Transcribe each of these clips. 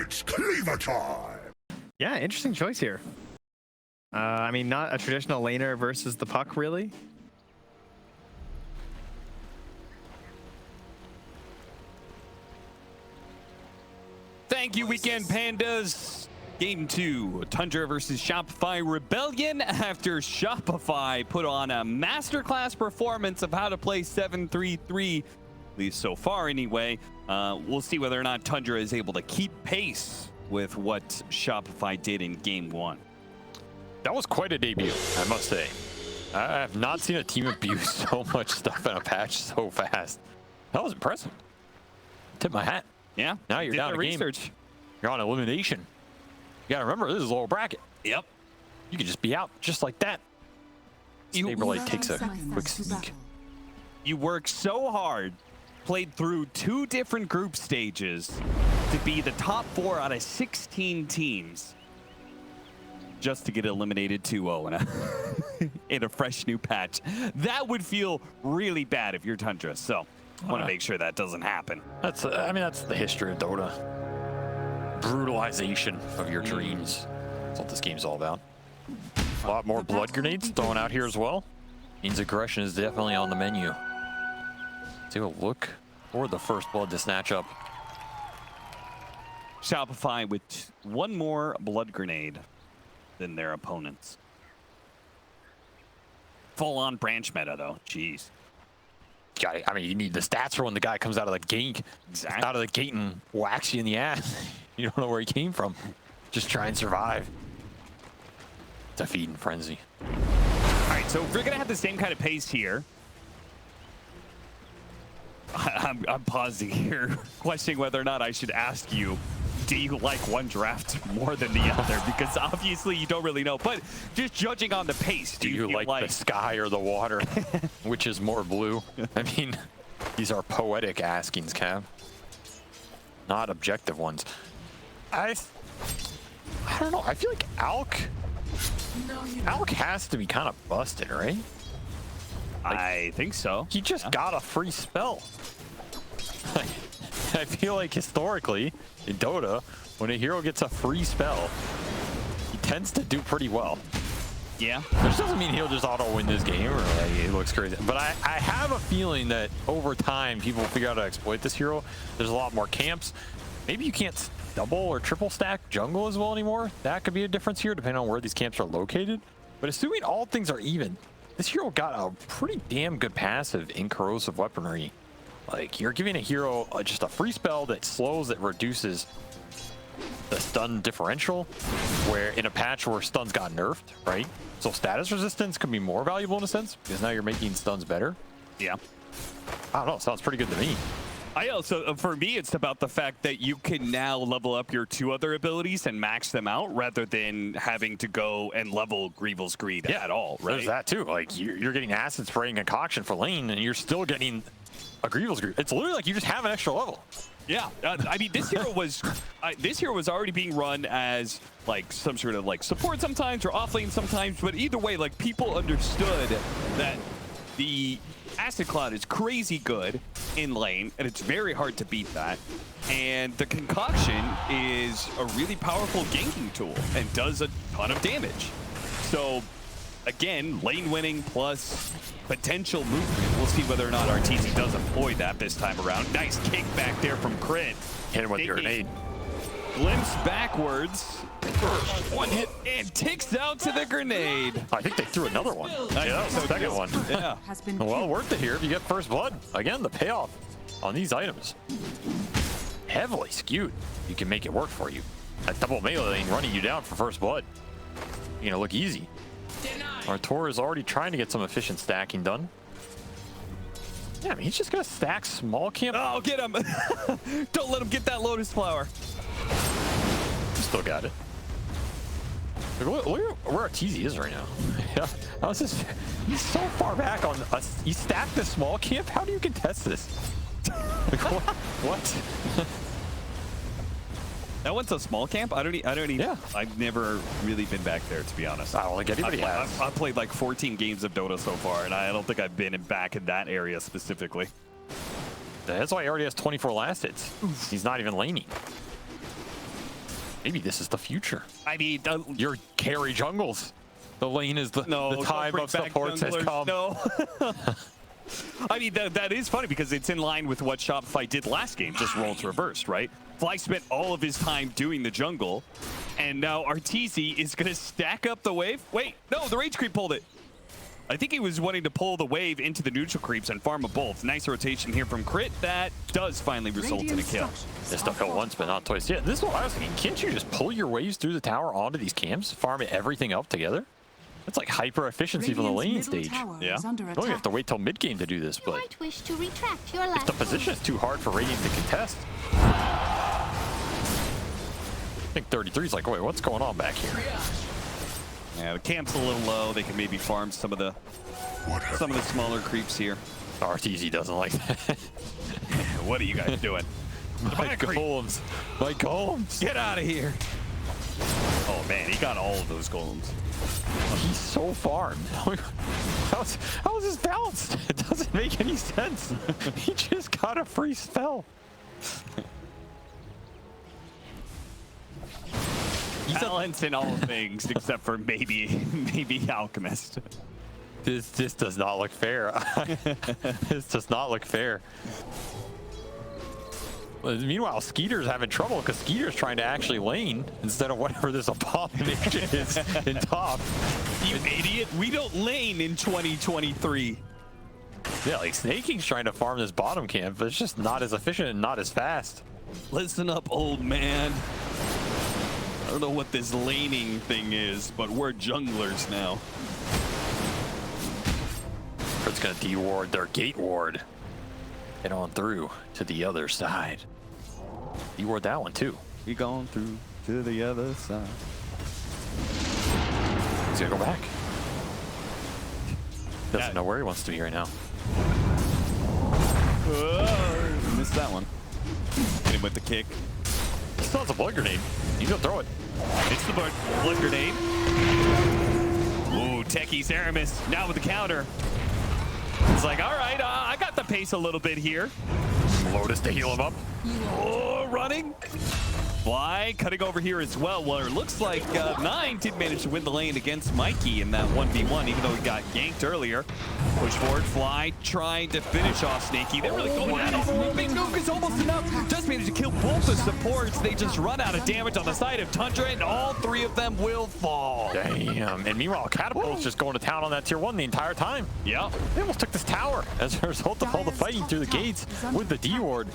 It's cleaver time. Yeah, interesting choice here. I mean, not a traditional laner versus the puck, really. Thank you, Weekend Pandas. Game 2, Tundra versus Shopify Rebellion, after Shopify put on a masterclass performance of how to play 7-3-3, at least so far anyway. We'll see whether or not Tundra is able to keep pace with what Shopify did in Game 1. That was quite a debut, I must say. I have not seen a team abuse so much stuff in a patch so fast. That was impressive. Tip my hat. Yeah. Now you're down a game. You're on elimination. You gotta remember, this is lower bracket. Yep. You could just be out just like that. Saberlight takes a quick sneak. You worked so hard, played through 2 different group stages to be the top 4 out of 16 teams, just to get eliminated 2-0 in a fresh new patch. That would feel really bad if you're Tundra, so I want to make sure that doesn't happen. That's, I mean, that's the history of Dota. Brutalization of your dreams. That's what this game's all about. A lot more blood grenades thrown out here as well. Means aggression is definitely on the menu. Take a look for the first blood to snatch up. Shopify with 1 more blood grenade than their opponents. Full-on branch meta, though. Jeez. I mean, you need the stats for when the guy comes out of the gate, out of the gate and whacks you in the ass. You don't know where he came from. Just try and survive. It's a feeding frenzy. All right, so we're gonna have the same kind of pace here. I'm pausing here, questioning whether or not I should ask you, do you like one draft more than the other? Because obviously you don't really know, but just judging on the pace, do you like the sky or the water? Which is more blue? I mean, these are poetic askings, Cam. Not objective ones. I don't know. I feel like Alk has to be kind of busted, right? Like, I think so. He just got a free spell. I feel like historically in Dota, when a hero gets a free spell, he tends to do pretty well. Yeah. Which doesn't mean he'll just auto-win this game or like it looks crazy. But I have a feeling that over time, people will figure out how to exploit this hero. There's a lot more camps. Maybe you can't double or triple stack jungle as well anymore. That could be a difference here depending on where these camps are located. But assuming all things are even, this hero got a pretty damn good passive in corrosive weaponry. Like, you're giving a hero just a free spell that slows, that reduces the stun differential, where in a patch where stuns got nerfed, right? So status resistance could be more valuable in a sense, because now you're making stuns better. Yeah. I don't know, sounds pretty good to me. I also, for me, it's about the fact that you can now level up your 2 other abilities and max them out rather than having to go and level Greevil's Greed at all, right? There's that too. Like, you're getting acid spray and concoction for lane, and you're still getting a Greevil's Greed. It's literally like you just have an extra level. Yeah, I mean, this hero was already being run as like some sort of like support sometimes or off lane sometimes, but either way, like people understood that the Acid Cloud is crazy good in lane, and it's very hard to beat that. And the Concoction is a really powerful ganking tool and does a ton of damage. So, again, lane winning plus potential movement. We'll see whether or not Arteezy does employ that this time around. Nice kick back there from Crit. Hit him with your grenade. Glimpse backwards. One hit and ticks out to the grenade. I think they threw another one. Yeah, that was the second one. Yeah. Well, worth it here if you get first blood. Again, the payoff on these items. Heavily skewed. You can make it work for you. That double melee lane running you down for first blood. You're gonna look easy. Artur is already trying to get some efficient stacking done. Yeah, I mean, he's just gonna stack small camp. Oh, get him! Don't let him get that Lotus Flower. Still got it. Look where Arteezy is right now. Yeah, how's this? He's so far back on us. He stacked the small camp. How do you contest this? Like, what? That one's a small camp. I don't even. Yeah. I've never really been back there, to be honest. I don't think anybody has. I've played like 14 games of Dota so far, and I don't think I've been back in that area specifically. That's why he already has 24 last hits. He's not even laning. Maybe this is the future. I mean, Your carry jungles. The lane is the time of supports has come. No. I mean, that is funny because it's in line with what Shopify did last game, just roles reversed, right? Fly spent all of his time doing the jungle, and now Arteezy is going to stack up the wave. Wait, no, the Rage Creep pulled it. I think he was wanting to pull the wave into the neutral creeps and farm a bolt. Nice rotation here from Crit. That does finally result in a kill. This stuff hit once, but not twice. Yeah, this is what I was thinking. Can't you just pull your waves through the tower onto these camps, farm everything up together? That's like hyper efficiency from the lane stage. Yeah. You don't have to wait till mid game to do this, but might wish to retract your if last the position is too hard for Radiant to contest. I think 33 is like, wait, what's going on back here? Yeah, the camp's a little low. They can maybe farm some of the smaller creeps here. Arteezy doesn't like that. What are you guys doing? My golems. My golems. Get out of here. Oh man, he got all of those golems. He's so farmed. How is this balanced? It doesn't make any sense. He just got a free spell. Balance in all things except for maybe Alchemist. This does not look fair. This does not look fair. Well, meanwhile, Skiter's having trouble because Skiter's trying to actually lane instead of whatever this abomination is in top. You idiot! We don't lane in 2023. Yeah, like Snaking's trying to farm this bottom camp, but it's just not as efficient and not as fast. Listen up, old man. I don't know what this laning thing is, but we're junglers now. It's gonna de-ward their gate ward. Get on through to the other side. De-ward that one too. We going through to the other side. He's gonna go back. Doesn't know where he wants to be right now. Oh, missed that one. Hit him with the kick. He still has a blood grenade. He's gonna throw it. It's the blood grenade. Ooh, Techie's Aramis now with the counter. It's like, all right, I got the pace a little bit here. Lotus to heal him up. Oh, running. Fly cutting over here as well. Well, it looks like 9 did manage to win the lane against Mikey in that 1v1, even though he got yanked earlier. Push forward, Fly trying to finish off Sneyking. They're really going at it. Big Nuke is almost enough. Does manage to kill both the supports. They just run out of damage on the side of Tundra, and all 3 of them will fall. Damn. And meanwhile, Catapult's just going to town on that tier 1 the entire time. Yeah. They almost took this tower as a result of all the fighting through the gates with the D-ward.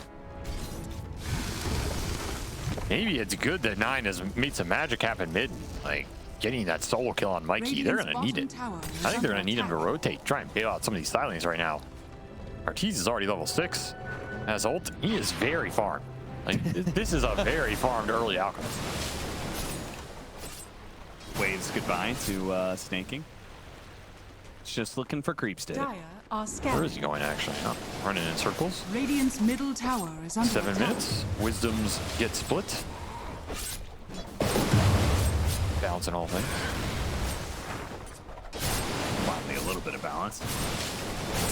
Maybe it's good that 9 has made some magic happen mid. Like, getting that solo kill on Mikey, they're going to need it. I think they're going to need him to rotate, try and bail out some of these stylings right now. Arteezy is already level 6. Has ult. He is very farmed. Like, this is a very farmed early Alchemist. Waves goodbye to Sneyking. It's just looking for creeps today. Where is he going actually? Huh? Running in circles. Radiant's middle tower is under 7 attack. minutes. Wisdoms get split. Balancing all things. Finally, a little bit of balance.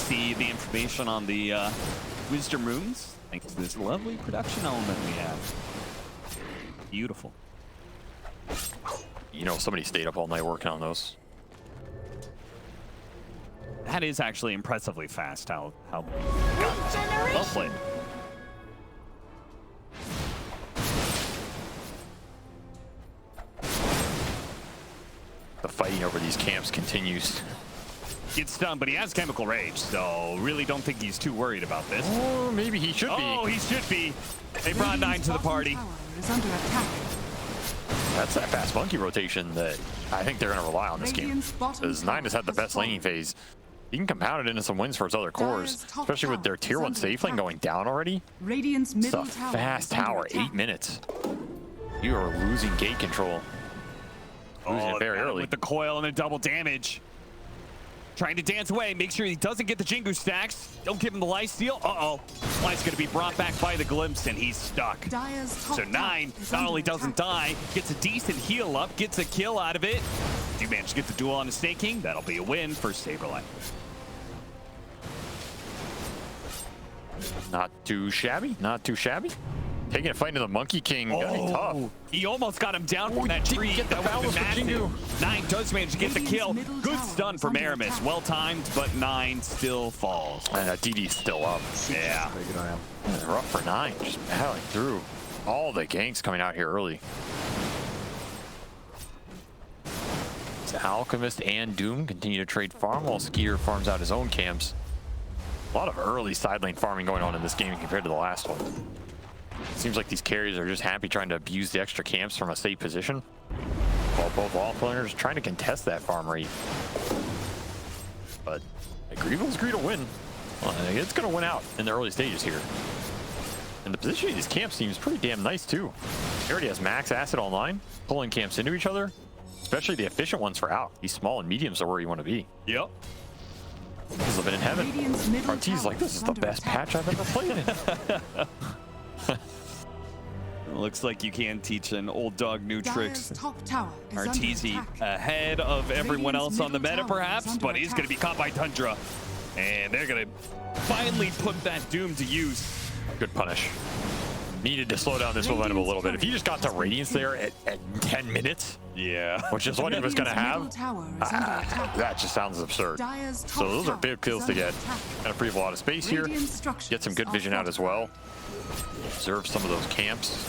See the information on the Wisdom runes, thanks to this lovely production element we have. Beautiful. You know, somebody stayed up all night working on those. That is actually impressively fast. How well played. The fighting over these camps continues. Gets stunned, but he has Chemical Rage, so really don't think he's too worried about this. Or maybe he should be. Oh, he should be. They brought 9 to the party. Tower is under attack. That's that fast monkey rotation that I think they're going to rely on this game. Because 9 has had the best laning phase. He can compound it into some wins for his other cores, especially with their tier 1 safe lane going down already. Radiant's It's middle a tower fast is under tower, attack. 8 minutes. You are losing gate control. Losing it very early. With the coil and the double damage. Trying to dance away, make sure he doesn't get the Jingu stacks. Don't give him the lifesteal. Uh-oh. Fly's gonna be brought back by the glimpse, and he's stuck. Dire's top So 9 tower is not under only doesn't attack. die, gets a decent heal up, gets a kill out of it. Do you manage to get the duel on the Sneyking? That'll be a win for Saberlight. Not too shabby, not too shabby. Taking a fight into the Monkey King. Gonna be tough. He almost got him down from that tree. Get the That would've balance been for massive. 9 does manage to get the kill. Good stun from Aramis. Well timed, but 9 still falls. And that DD's still up. Yeah. Yeah, rough for 9. Just battling through. All the ganks coming out here early. So Alchemist and Doom continue to trade farm while Skiter farms out his own camps. A lot of early side lane farming going on in this game compared to the last one. Seems like these carries are just happy trying to abuse the extra camps from a safe position, while both offlaners trying to contest that farm rate. But Agreeable's agree to win. Well, it's going to win out in the early stages here. And the positioning of these camps seems pretty damn nice too. He already has max asset online, pulling camps into each other, especially the efficient ones for out. These small and mediums are where you want to be. Yep. He's living in heaven. Arteezy's like, this is the best patch I've ever played in. Looks like you can teach an old dog new tricks. Top tower is under Arteezy attack. ahead of everyone else on the meta middle tower is perhaps, under but he's attack. going to be caught by Tundra. And they're going to finally put that Doom to use. Good punish. Needed to slow down this momentum a little bit. If he just got to Radiance there at 10 minutes, Yeah. which is what he was going to Radiant's have, middle tower is under attack. that just sounds absurd. Dire's top So those are tower big kills is to under get. attack. Gonna free up a lot of space here. Radiant structures Get some good are vision out as well. Observe some of those camps.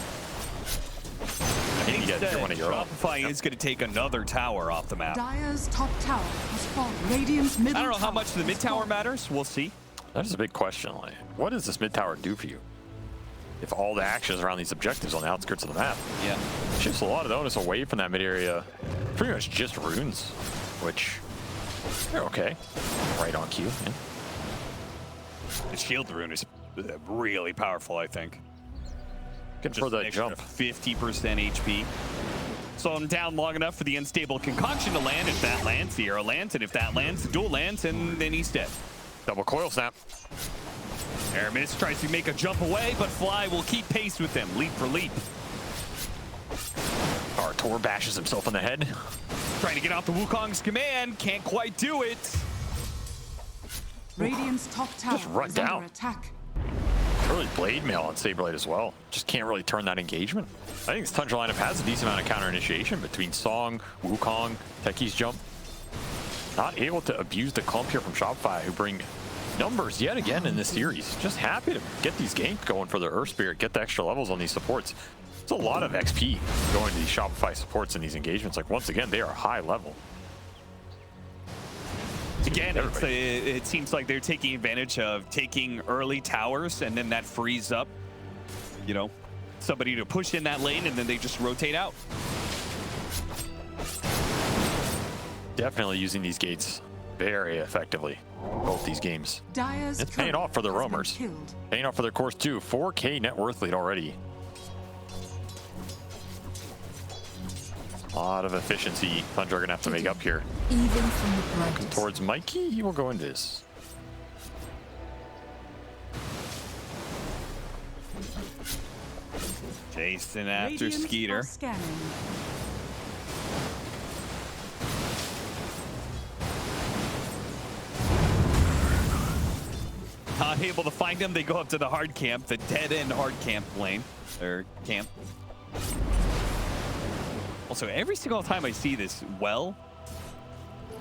I think you got Instead, one of your own. Shopify is going to take another tower off the map. Dire's top tower has fallen. Radiant's middle I don't know how tower much the has mid tower fallen. matters. We'll see. That is a big question. Like, what does this mid tower do for you? If all the action is around these objectives on the outskirts of the map, Yeah. shifts a lot of onus away from that mid area. Pretty much just runes, which they're okay. Right on cue. Yeah. The shield rune is really powerful, I think. Good for that jump. 50% HP. So I'm down long enough for the unstable concoction to land. If that lands, the arrow lands, and if that lands, the duel lands, and then he's dead. Double coil snap. Aramis tries to make a jump away, but Fly will keep pace with them, leap for leap. Artor bashes himself in the head. Trying to get out the Wukong's command, can't quite do it. Radiant's top tower Just run is down. under attack. Early blade mail on Saberlight as well. Just can't really turn that engagement. I think this Tundra lineup has a decent amount of counter initiation between Song, Wukong, Techie's jump. Not able to abuse the clump here from Shopify, who bring numbers yet again in this series. Just happy to get these games going for their Earth Spirit, get the extra levels on these supports. It's a lot of XP going to these Shopify supports in these engagements. Like, once again, they are high level. Again, it seems like they're taking advantage of taking early towers, and then that frees up, you know, somebody to push in that lane, and then they just rotate out. Definitely using these gates very effectively, both these games. Dire's It's paying turret off for the has been roamers. killed. Paying off for their course too. 4K net worth lead already. A lot of efficiency Tundra gonna have to make up here. Even from the brightest. Towards Mikey, he will go invis. Chasing after Radiant Skiter. are scanning. Not able to find him, they go up to the hard camp, the dead end hard camp lane, or camp. Also, every single time I see this well,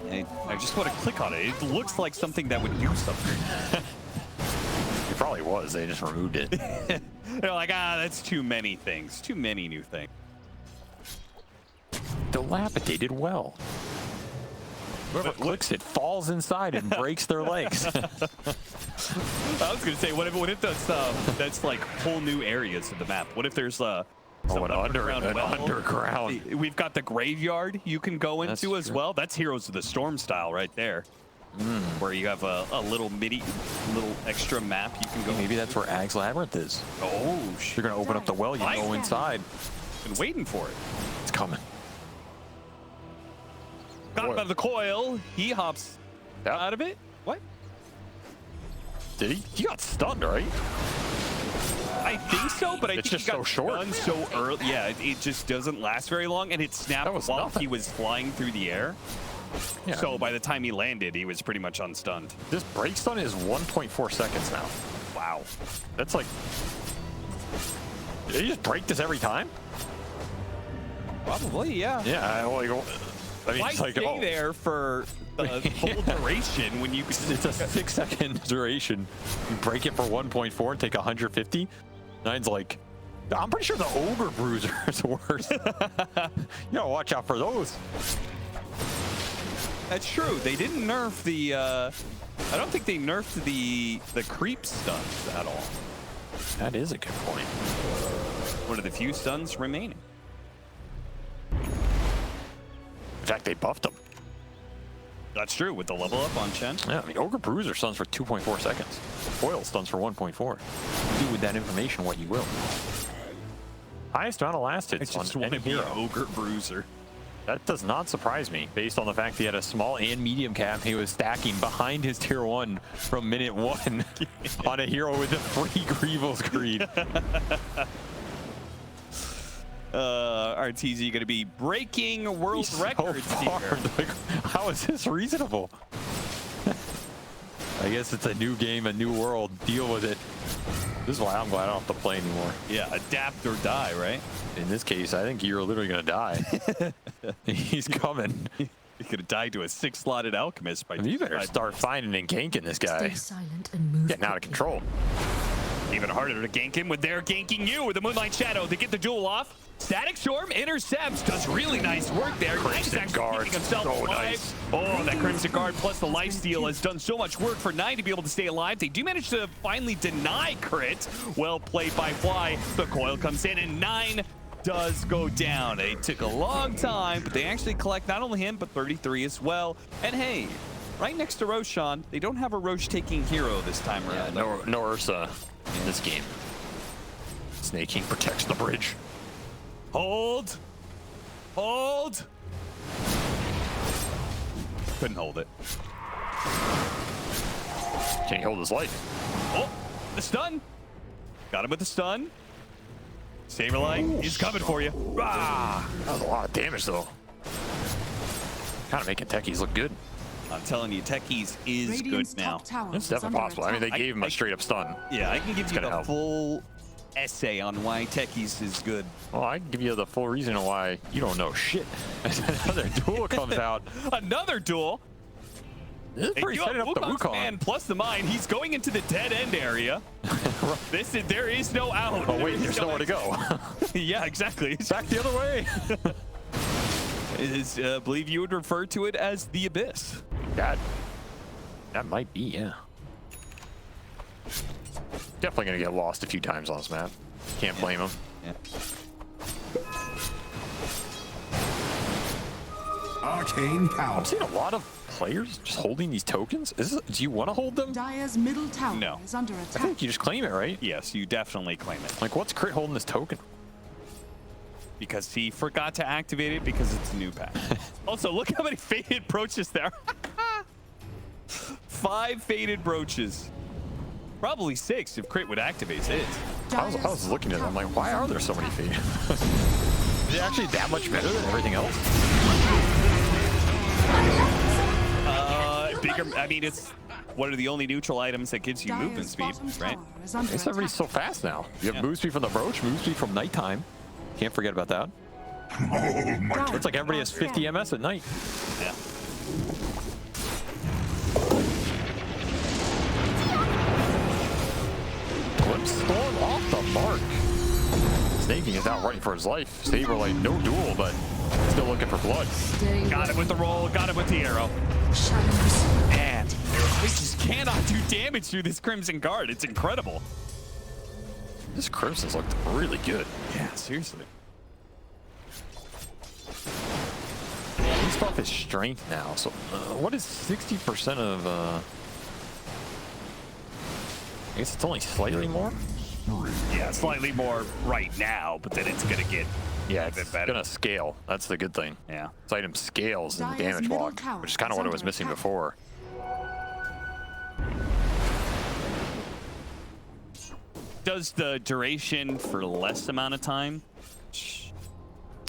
I just want to click on it. It looks like something that would do something. It probably was, they just removed it. They're like, that's too many things, too many new things. Dilapidated well. Whoever clicks it falls inside and breaks their legs. I was gonna say, what if that's like whole new areas of the map? What if there's an underground well? underground. We've got the graveyard you can go into That's as true. well. That's Heroes of the Storm style right there, where you have a little extra map you can go. Maybe that's where Ag's Labyrinth is. Oh, You're gonna open up the well, you Nice. go inside. been waiting for it. It's coming. Got him out of the coil. He hops Yeah. out of it. What? Did he? He got stunned, right? I think so, but I It's think just he got so short. done so early. Yeah, it just doesn't last very long, and it snapped That was while nothing. he was flying through the air. Yeah. So by the time he landed, he was pretty much unstunned. This break stun is 1.4 seconds now. Wow. That's like They just break this every time? Probably, yeah. Yeah, like, I mean, Why it's like, stay there for the whole duration when you... It's a 6-second duration. You break it for 1.4 and take 150. Nine's like, I'm pretty sure the Ogre Bruiser is worse. You gotta watch out for those. That's true. They didn't nerf the... I don't think they nerfed the creep stuns at all. That is a good point. One of the few stuns remaining. In fact, they buffed them. That's true, with the level up on Chen. Yeah, I mean, Ogre Bruiser stuns for 2.4 seconds. Foil stuns for 1.4. Do with that information what you will. Highest amount of last hits I on just want any to be hero. Ogre Bruiser. That does not surprise me, based on the fact he had a small and medium cap. He was stacking behind his tier 1 from minute 1 on a hero with a free Greevil's Creed. Arteezy going to be breaking world records so here. Like, how is this reasonable? I guess it's a new game, a new world. Deal with it. This is why I'm glad I don't have to play anymore. Yeah, adapt or die, right? In this case, I think you're literally going to die. He's coming. You could have died to a 6-slotted alchemist by... You better start finding and ganking this guy. Stay silent and move. Getting out of control. Even harder to gank him with their ganking you with the Moonlight Shadow to get the duel off. Static Storm intercepts, does really nice work there. Crimson Nice Guard, keeping himself so alive. nice. Oh, that Crimson Guard plus the lifesteal has done so much work for 9 to be able to stay alive. They do manage to finally deny crit. Well played by Fly. The coil comes in and 9 does go down. It took a long time, but they actually collect not only him, but 33 as well. And hey, right next to Roshan, they don't have a Roche-taking hero this time around. No Ursa in this game. Sneyking protects the bridge. Hold! Hold! Couldn't hold it. Can he hold his life? Oh, the stun! Got him with the stun. Saberlight is coming for you. Ah! That was a lot of damage, though. Kind of making techies look good. I'm telling you, Techies is Radiant's good now. top tower It's is definitely under possible. I mean, they attack. gave him a straight-up stun. Yeah, I can give you gonna the help. full essay on why Techies is good. Well, I can give you the full reason why you don't know shit. As another duel comes out. Another duel. This is They pretty do have setting up the Wukong's Wukong. man plus the mine. He's going into the dead end area. There is no out. Oh, wait, There is there's no nowhere to go. Yeah, exactly. Back the other way. I believe you would refer to it as the abyss. God. That might be, yeah. Definitely going to get lost a few times on this map. Can't blame him. Yeah. Arcane power. I'm seeing a lot of players just holding these tokens. Do you want to hold them? Dire's middle tower No. is under I attack. think you just claim it, right? Yes, you definitely claim it. Like, what's Crit holding this token? Because he forgot to activate it because it's a new pack. Also, look how many faded brooches there are. 5 faded brooches. Probably 6 if Crit would activate his. I was looking at it. I'm like, why are there so many feet? Is it actually that much better than everything else? Bigger. I mean, it's one of the only neutral items that gives you Dire's movement speed, bottom right? tower is under It's everybody's so attack. fast now. You have Yeah. move speed from the brooch, move speed from nighttime. Can't forget about that. It's like everybody has 50 MS at night. Yeah. Glimpse Storm off the mark. Sneyking is out running for his life. Saberlight, no duel, but still looking for blood. Stay Got him with the roll. Got him with the arrow. shadows. Man, they just cannot do damage through this Crimson Guard. It's incredible. This Crimson's looked really good. Yeah, seriously. Based off his strength now. So, what is 60% of? I guess it's only slightly more. Yeah, slightly more right now, but then it's gonna get Yeah, a it's bit better. gonna scale. That's the good thing. Yeah. This item scales in the Dire's damage middle block, tower which is kind of is what I was under missing attack. before. Does the duration for less amount of time?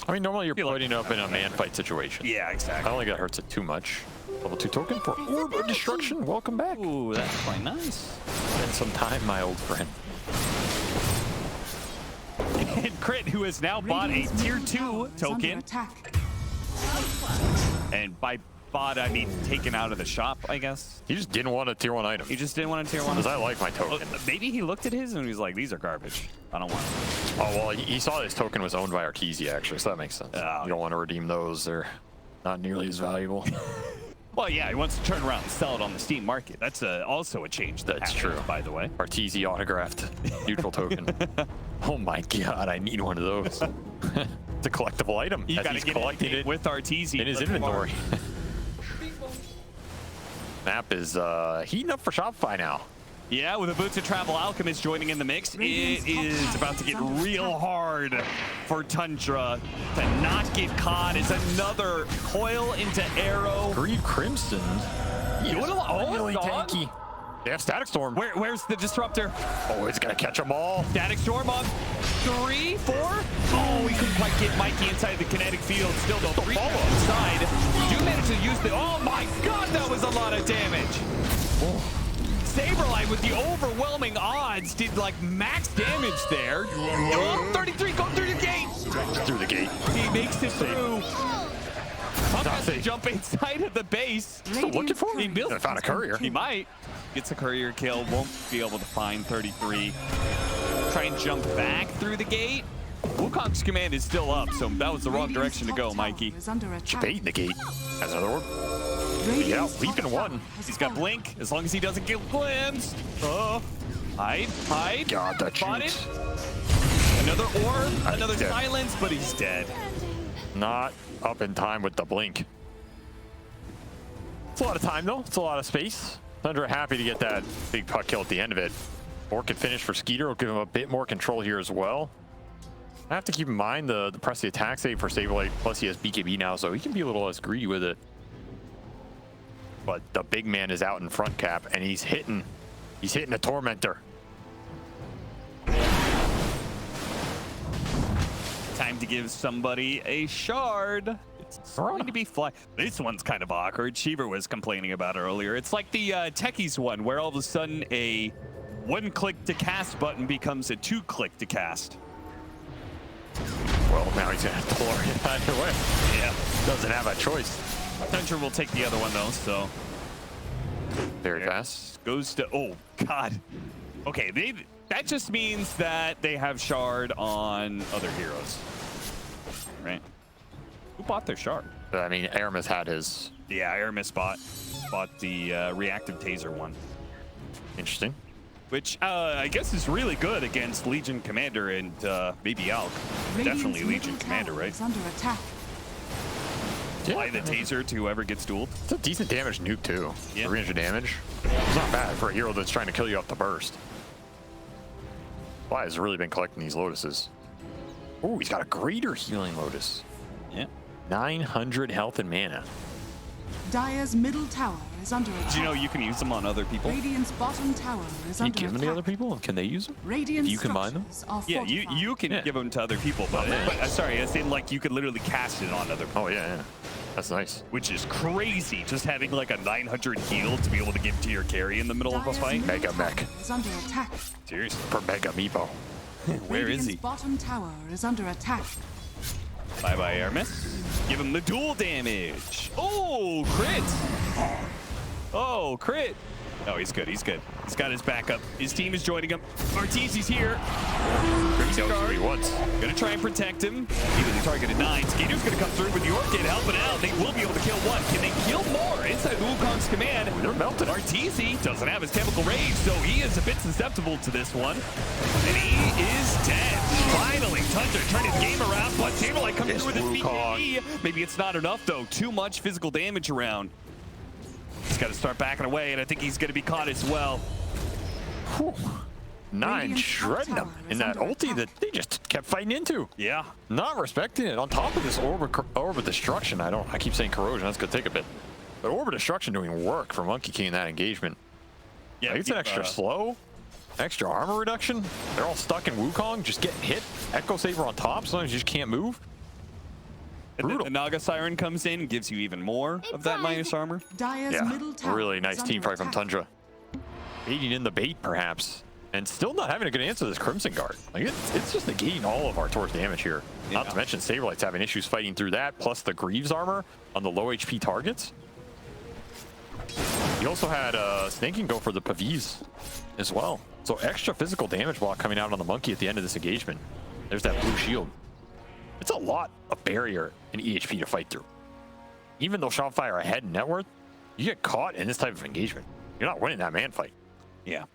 I mean, normally you're Feel like- putting it up in a man fight situation. Yeah, I exactly. don't think that hurts it too much. Level 2 token for Orb of Destruction. Welcome back. Ooh, that's quite nice. Spend some time, my old friend. And Crit, who has now bought a Radiant's tier middle 2 tower is under token. attack. And by bought, I mean taken out of the shop, I guess. He just didn't want a tier 1 item. He just didn't want a tier 1. Because I like my Oh, token. maybe he looked at his and he was like, these are garbage. I don't want them. Oh, well, he saw his token was owned by Arteezy, actually, so that makes sense. Oh. You don't want to redeem those. They're not nearly as valuable. Well, yeah, he wants to turn around and sell it on the Steam market. That's also a change That's happened, true. by the way. Arteezy autographed neutral token. Oh my god, I need one of those. It's a collectible item. You as gotta he's get collecting it it with Arteezy in his inventory. Map is heating up for Shopify now. Yeah, with a Boots of Travel Alchemist joining in the mix, it is about to get real hard for Tundra to not get caught. Is another coil into arrow. Greed Crimson. You wanna- oh, really it's on. tanky. They have Static Storm. Where's the disruptor? Oh, it's gonna catch them all. Static Storm on 3, 4. Oh, he couldn't quite get Mikey inside the kinetic field. Still though, 3 inside. Do manage to use the. Oh my God, that was a lot of damage. Oh. Saberlight with the overwhelming odds did like max damage there. Oh, 33 going through the gate. Through the gate. He makes it through. Pump has to jump inside of the base. Still looking for He him. built- I found a courier. He might. Gets a courier kill. Won't be able to find 33. Try and jump back through the gate. Wukong's command is still up, so that was the wrong Radiant's direction to top go, tower Mikey. is under attack. Bait the gate. Has another one. Radiant's Yeah, top leaping tower one. has He's got fallen. blink, as long as he doesn't get glimpsed. Oh, hide. God, that Spotted. shoots. Another orb, another dead. silence, but he's dead. Not up in time with the blink. It's a lot of time, though. It's a lot of space. Tundra happy to get that big puck kill at the end of it. Orchid finish for Skiter will give him a bit more control here as well. I have to keep in mind the press the attack save for Saberlight, plus he has BKB now, so he can be a little less greedy with it. But the big man is out in front cap, and he's hitting a Tormentor. Time to give somebody a shard. It's going to be fly. This one's kind of awkward. Shiver was complaining about it earlier. It's like the Techies one, where all of a sudden a one-click to cast button becomes a two-click to cast. Well, now he's gonna have to lure it either way. Yeah. Doesn't have a choice. Tundra will take the other one though, so Very fast. goes to. Oh God. Okay, that just means that they have shard on other heroes, right? Who bought their shard? I mean, Aramis had his. Yeah, Aramis bought the reactive taser one, Interesting. which I guess is really good against Legion Commander and maybe Alk. Radiant's Definitely Legion middle Commander, tower right? is under attack. Apply the taser to whoever gets dueled. It's a decent damage nuke too. Yeah. 300 damage. It's not bad for a hero that's trying to kill you off the burst. Fly has really been collecting these lotuses. Oh, he's got a greater healing lotus. Yeah. 900 health and mana. Dire's middle tower is under attack. Do you know you can use them on other people? Radiant's bottom tower is Can you under give them attack. to other people? And can they use them? Radiant You combine them? structures are Yeah, fortified. you can Yeah. give them to other people, but, sorry, as in like you could literally cast it on other people, Oh, yeah. That's nice. which is crazy. Just having like a 900 heal to be able to give to your carry in the middle of a Dire's fight. middle Mega tower mech. is under attack. Seriously, For Mega Meepo. where is Radiant's he? bottom tower is under attack. Bye bye, Aramis. Give him the dual damage. Oh, crit! Oh, crit! Oh, he's good. He's good. He's got his backup. His team is joining him. Arteezy's here. He knows what he wants. Gonna try and protect him. Even the targeted 9. Skater's gonna come through with the Orchid helping out. They will be able to kill one. Can they kill more? Inside Wukong's command. They're melted. Arteezy doesn't have his chemical rage, so he is a bit susceptible to this one. And he is dead. Finally, Tundra turned his game around, but Saberlight coming Yes, through with his Wukong. BKB. Maybe it's not enough, though. Too much physical damage around. He's got to start backing away, and I think he's going to be caught as well. Whew. 9 Radiant's top shredding them tower in is that under ulti attack. that they just kept fighting into. Yeah. Not respecting it. On top of this orb of destruction, I keep saying corrosion, that's gonna take a bit. But orb of destruction doing work for Monkey King in that engagement. Yeah, Like, it's an extra slow, extra armor reduction. They're all stuck in Wukong, just getting hit. Echo Saber on top, sometimes you just can't move. And then Brutal. the Naga Siren comes in and gives you even more of that minus armor. Dire's Yeah, middle tower really is nice under team fight from attack. Tundra. Baiting in the bait, perhaps. And still not having a good answer to this Crimson Guard. Like it's just negating all of our Tor's damage here. Yeah. Not to mention Saberlight's having issues fighting through that, plus the Greaves armor on the low HP targets. He also had Sneyking go for the Pavis as well. So extra physical damage block coming out on the Monkey at the end of this engagement. There's that blue shield. It's a lot of barrier and EHP to fight through. Even though Shopify are ahead in net worth, you get caught in this type of engagement. You're not winning that man fight. Yeah.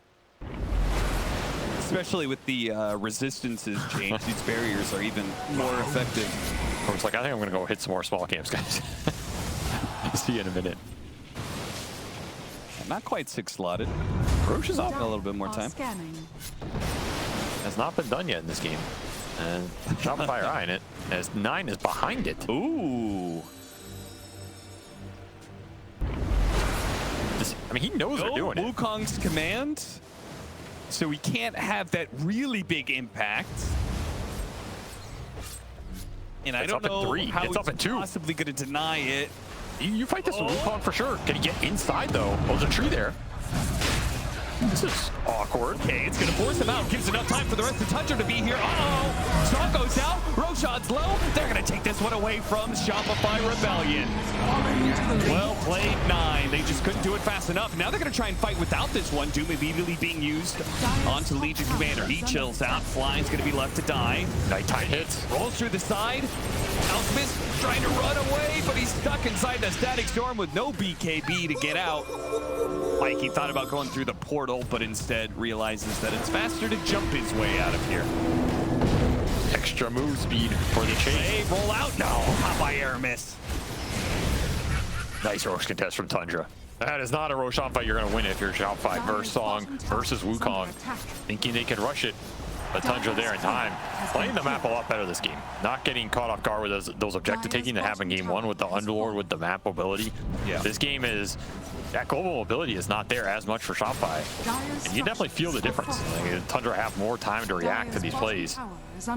Especially with the resistances change, these barriers are even more effective. It's like, I think I'm gonna go hit some more small camps, guys. See you in a minute. Not quite 6 slotted. Roche is off a little bit more time. Scanning. Has not been done yet in this game. And Shopify are eyeing it, as 9 is behind it. Ooh. I mean, he knows they're doing it. Wukong's command, so we can't have that really big impact. And I It's don't up at know 3. how It's up at 2. possibly going to deny it. You fight this with Wukong for sure. Can he get inside, though? Oh, there's a tree there. This is awkward. Okay, it's going to force him out. Gives enough time for the rest of Tundra to be here. Uh-oh! Star goes out. Roshan's low. They're going to take this one away from Shopify Rebellion. Well played, 9. They just couldn't do it fast enough. Now they're going to try and fight without this one. Doom immediately being used onto Legion Commander. He chills out. Flying's going to be left to die. Nighttime hits. Rolls through the side. Alchemist trying to run away, but he's stuck inside the Static Storm with no BKB to get out. Mikey thought about going through the portal, but instead realizes that it's faster to jump his way out of here. Extra move speed for the chase. Hey, roll out. No, hot by air miss. Nice Roche contest from Tundra. That is not a Roshan fight you're going to win if you're Shopify versus Song versus Wukong. Thinking they can rush it, but Tundra there in time. Playing the map a lot better this game. Not getting caught off guard with those objective taking that happened in game 1 with the Underlord with the map mobility. Yeah. This game is, that global mobility is not there as much for Shopify. And you definitely feel the difference. Like, Tundra have more time to react to these plays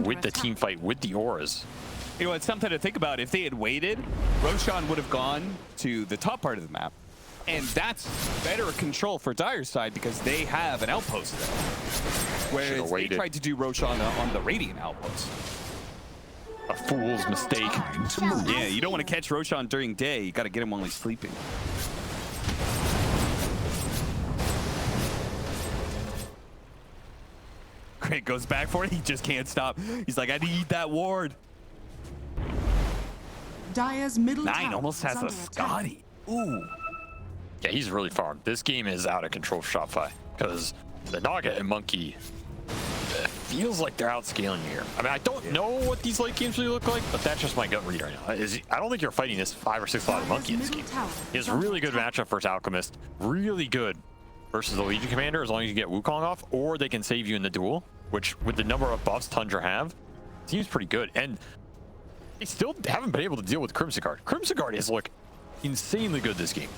with the team fight, with the auras. You know, it's something to think about. If they had waited, Roshan would have gone to the top part of the map. And that's better control for Dire's side because they have an outpost there. Whereas they tried to do Roshan on the Radiant outpost. A fool's mistake. Yeah, you don't want to catch Roshan during day. You got to get him while he's sleeping. Craig goes back for it. He just can't stop. He's like, I need that ward. Dire's middle 9 tower almost is has a under attack. Scotty. Ooh. Yeah, he's really far. This game is out of control for Shopify because the Naga and Monkey feels like they're outscaling you here. I mean, I don't know what these late games really look like, but that's just my gut read right now. I don't think you're fighting this 5 or 6 slotted Monkey in this game. He has really good matchup versus Alchemist, really good versus the Legion Commander as long as you get Wukong off, or they can save you in the duel, which with the number of buffs Tundra have, seems pretty good. And they still haven't been able to deal with Crimson Guard. Crimson Guard is look insanely good this game.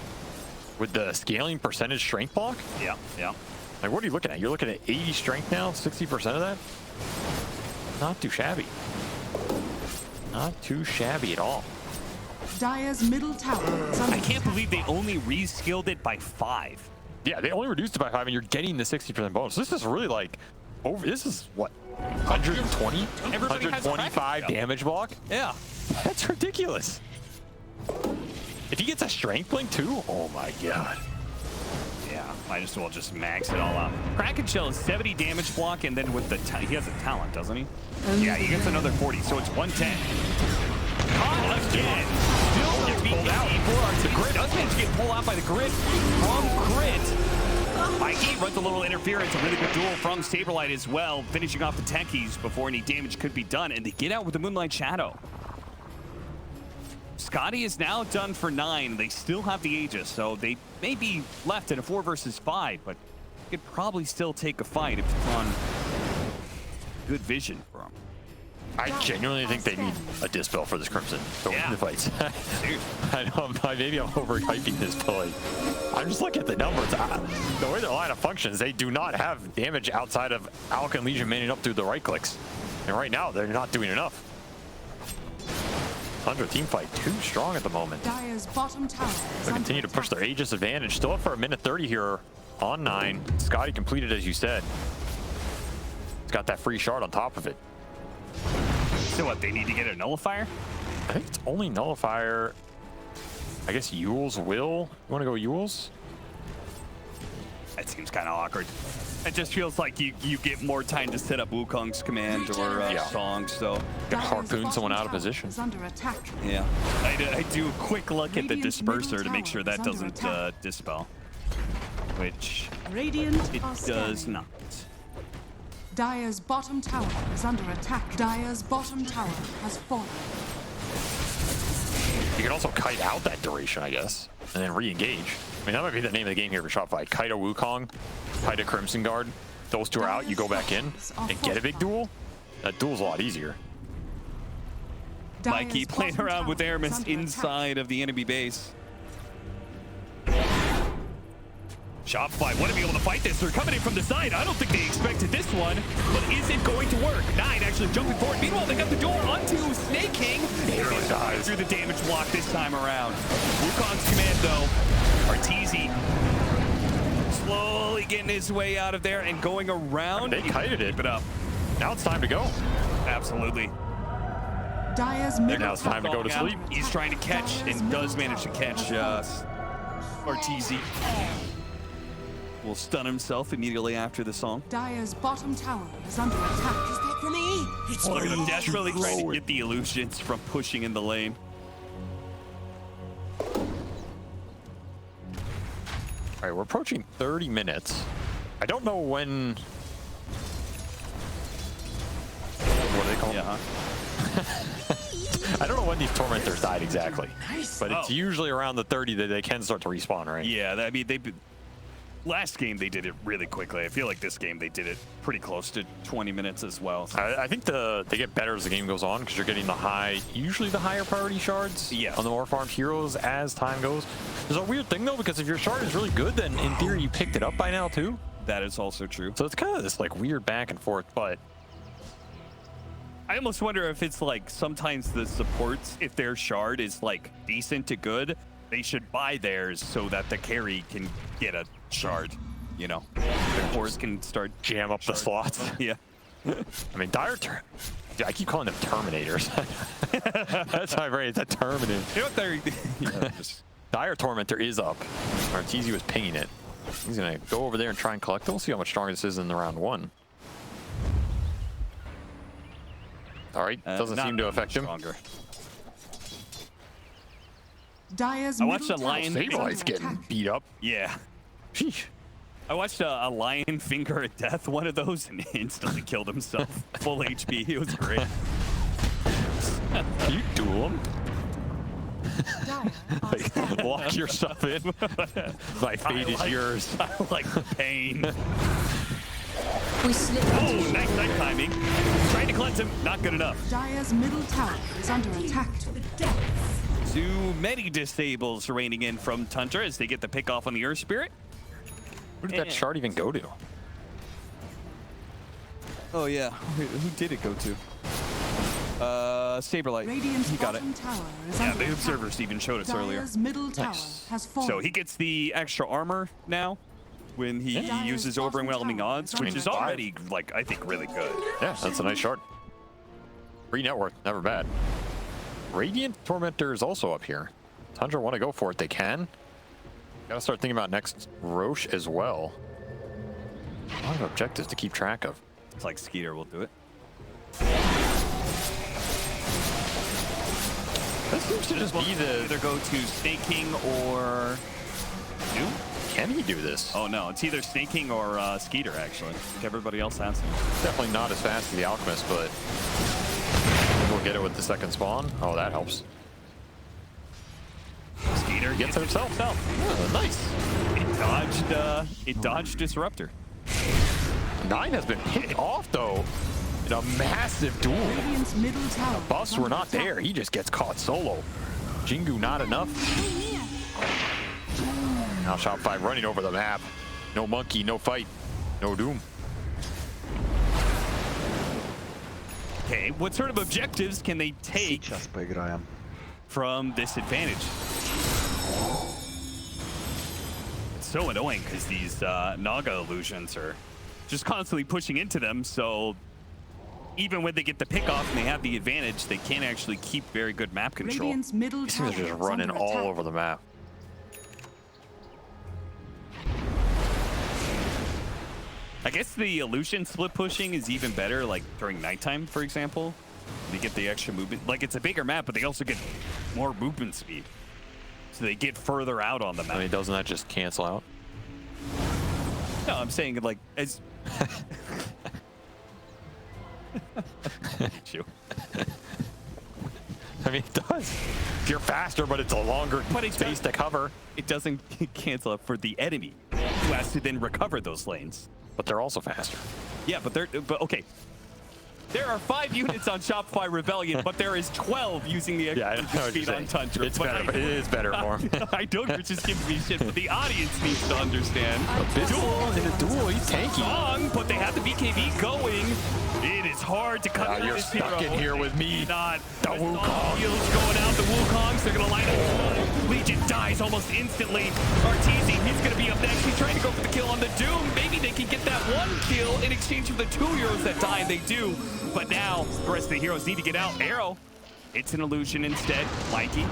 With the scaling percentage strength block? Yeah, yeah. Like, what are you looking at? You're looking at 80 strength now, 60% of that? Not too shabby. Not too shabby at all. Dire's middle tower is under I can't believe they only re-skilled it by 5. Yeah, they only reduced it by 5 and you're getting the 60% bonus. This is really like, this is what? 120? Everybody has a 125 damage block? Yeah. That's ridiculous. If he gets a strength blink too, oh my god. Yeah, might as well just max it all out. Kraken Shell is 70 damage block, and then with the he has a talent, doesn't he? Yeah, he gets another 40, so it's 110. Caught again. Still gets pulled out. The grid does manage to get pulled out by the grid from Crit. Mikey runs a little interference. A really good duel from Saberlight as well, finishing off the techies before any damage could be done, and they get out with the Moonlight Shadow. Scotty is now done for 9. They still have the Aegis, so they may be left in a 4 versus 5, but could probably still take a fight if it's on good vision for them. I genuinely think they need a dispel for this Crimson to win the fights. I know, maybe I'm overhyping this, but like, I'm just looking at the numbers. The way their lineup functions, they do not have damage outside of Alk and Legion manning up through the right clicks. And right now, they're not doing enough. Under team fight, too strong at the moment. Dire's bottom tower is They continue to push their Aegis advantage. Still up for a minute 30 here on 9. Scotty completed, as you said. got that free shard on top of it. So what, they need to get a nullifier? I think it's only nullifier. I guess Yule's will. You want to go Yule's? That seems kind of awkward. It just feels like you get more time to set up Wukong's command or Song, so... Gonna harpoon someone out of position. Is under attack. Yeah. I do a quick look at the disperser to make sure that doesn't dispel. Which Radiant it are does scanning. not. Dire's bottom tower is under attack. Dire's bottom tower has fallen. You can also kite out that duration, I guess, and then re-engage. I mean, that might be the name of the game here for Shopify. Kite a Wukong, kite a Crimson Guard. Those two are out, you go back in and get a big duel. That duel's a lot easier. Mikey Dire's playing bottom around tower with is Aramis under attack. inside of the enemy base. Shopify want to be able to fight this. They're coming in from the side. I don't think they expected this one, but is it going to work? 9 actually jumping forward. Meanwhile, they got the door onto Sneyking. Really dies. Through the damage block this time around. Wukong's command, though. Arteezy slowly getting his way out of there and going around. They kited it. Keep it up. Now it's time to go. Absolutely. Dire's middle Now it's time to go to tower. sleep. He's trying to catch Dire's and middle does manage to tower catch has Arteezy. Will stun himself immediately after the song. Dire's bottom tower is under attack. Look at him desperately trying to get the illusions from pushing in the lane. All right, we're approaching 30 minutes. I don't know when... What do they call them? I don't know when these tormentors died exactly, but it's usually around the 30 that they can start to respawn, right? Yeah, I mean, last game they did it really quickly. I feel like this game they did it pretty close to 20 minutes as well. I think they get better as the game goes on because you're getting usually the higher priority shards on the more farmed heroes as time goes. There's a weird thing though, because if your shard is really good, then in theory you picked it up by now too. That is also true. So it's kind of this like weird back and forth, but I almost wonder if it's like sometimes the supports, if their shard is like decent to good, they should buy theirs so that the carry can get a shard, you know. Their cores can start jam up the slots. Yeah. I mean, I keep calling them Terminators. That's my brain. It's a Terminator. You know what they're... Dire Tormentor is up. Arteezy was pinging it. He's going to go over there and try and collect it. We'll see how much stronger this is in the round 1. All right. Doesn't seem to affect him. Stronger. Dire's I watched middle a lion. tower is under Saberlight's getting attack. beat up. Yeah. Sheesh. I watched a lion finger at death, one of those, and instantly killed himself. Full HP. It was great. Can you duel him? Dire are scanning. Lock yourself in. My fate is yours. I like the pain. We slip Oh, nice timing. Trying to cleanse him. Not good enough. Dire's middle tower is under attack. Too many disables raining in from Tundra as they get the pick off on the Earth Spirit. Where did that shard even go to? Oh, yeah. Who did it go to? Saberlight. Radiant's He got it. bottom tower is Yeah, under the attack. observers even showed us earlier. Dire's middle tower Nice. has fallen. So he gets the extra armor now when he Yeah. uses Dire's overwhelming bottom odds, tower which is is under already, like, I think really good. Yeah, that's a nice shard. Free net worth, never bad. Radiant Tormentor is also up here. Tundra want to go for it, they can. Gotta start thinking about next Roche as well. A lot of objectives to keep track of. It's like Skiter will do it. This seems to just be the... Either go to Sneyking or... Doom? Can he do this? Oh no, it's either Sneyking or Skiter actually. I think everybody else has it. Definitely not as fast as the Alchemist, but we'll get it with the second spawn. Oh, that helps. Skiter Gets it himself. Oh, nice. It dodged Disruptor. 9 has been hit off, though, in a massive duel. Radiant's middle tower. Buffs is were under not attack. there. He just gets caught solo. Jingu not enough. Now Shopify running over the map. No monkey, no fight, no doom. Okay, what sort of objectives can they take from this advantage? It's so annoying because these Naga illusions are just constantly pushing into them. So even when they get the pick off and they have the advantage, they can't actually keep very good map control. Radiant's middle These tower guys are just is running under all attack. over the map. I guess the illusion split pushing is even better, like during nighttime, for example. They get the extra movement. Like, it's a bigger map, but they also get more movement speed. So they get further out on the map. I mean, doesn't that just cancel out? No, I'm saying, like, as... Shoot. I mean, it does. You're faster, but it's a longer space to cover. It doesn't cancel out for the enemy, who has to then recover those lanes. But they're also faster. Yeah, but okay. There are 5 units on Shopify Rebellion, but there is 12 using the Yeah, I know extra what speed you're on saying. Tundra. It's better. It is better for him. I know you're just giving me shit, but the audience needs to understand. Duel in a duel, he's tanky. Song, but they have the BKB going. It is hard to cut through You're this stuck hero. in here with me. Not The Wukong. Heals going out. The Wukongs, they're gonna line up. Legion dies almost instantly. Arteezy, he's gonna be up next. He's trying to go for the kill on the Doom. Maybe they can get that 1 kill in exchange for the 2 heroes that die. They do. But now the rest of the heroes need to get out. Arrow. It's an illusion instead. Mikey.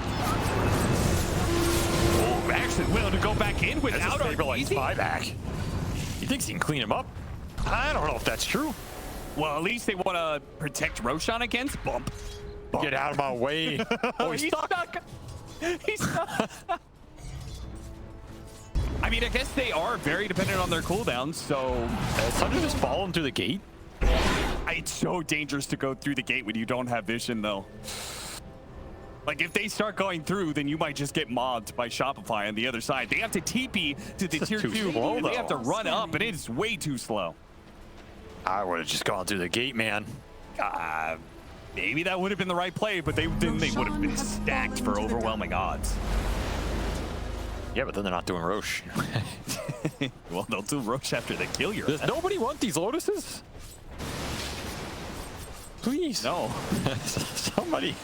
Oh, actually willing to go back in without Saberlight's Arteezy. buyback. He thinks he can clean him up. I don't know if that's true. Well, at least they want to protect Roshan against Bump. Get out of my way. Oh, he's stuck. He's stuck. I mean, I guess they are very dependent on their cooldowns, so... Tundra just falling through the gate? It's so dangerous to go through the gate when you don't have vision, though. Like, if they start going through, then you might just get mobbed by Shopify on the other side. They have to TP to the tier 2, slow, and they have to though. run up, and it's way too slow. I would have just gone through the gate, man. Maybe that would have been the right play, but then they would have been stacked for overwhelming odds. Yeah, but then they're not doing Roche. Well, they'll do Roche after they kill you. Does nobody want these Lotuses? Please. No. Somebody.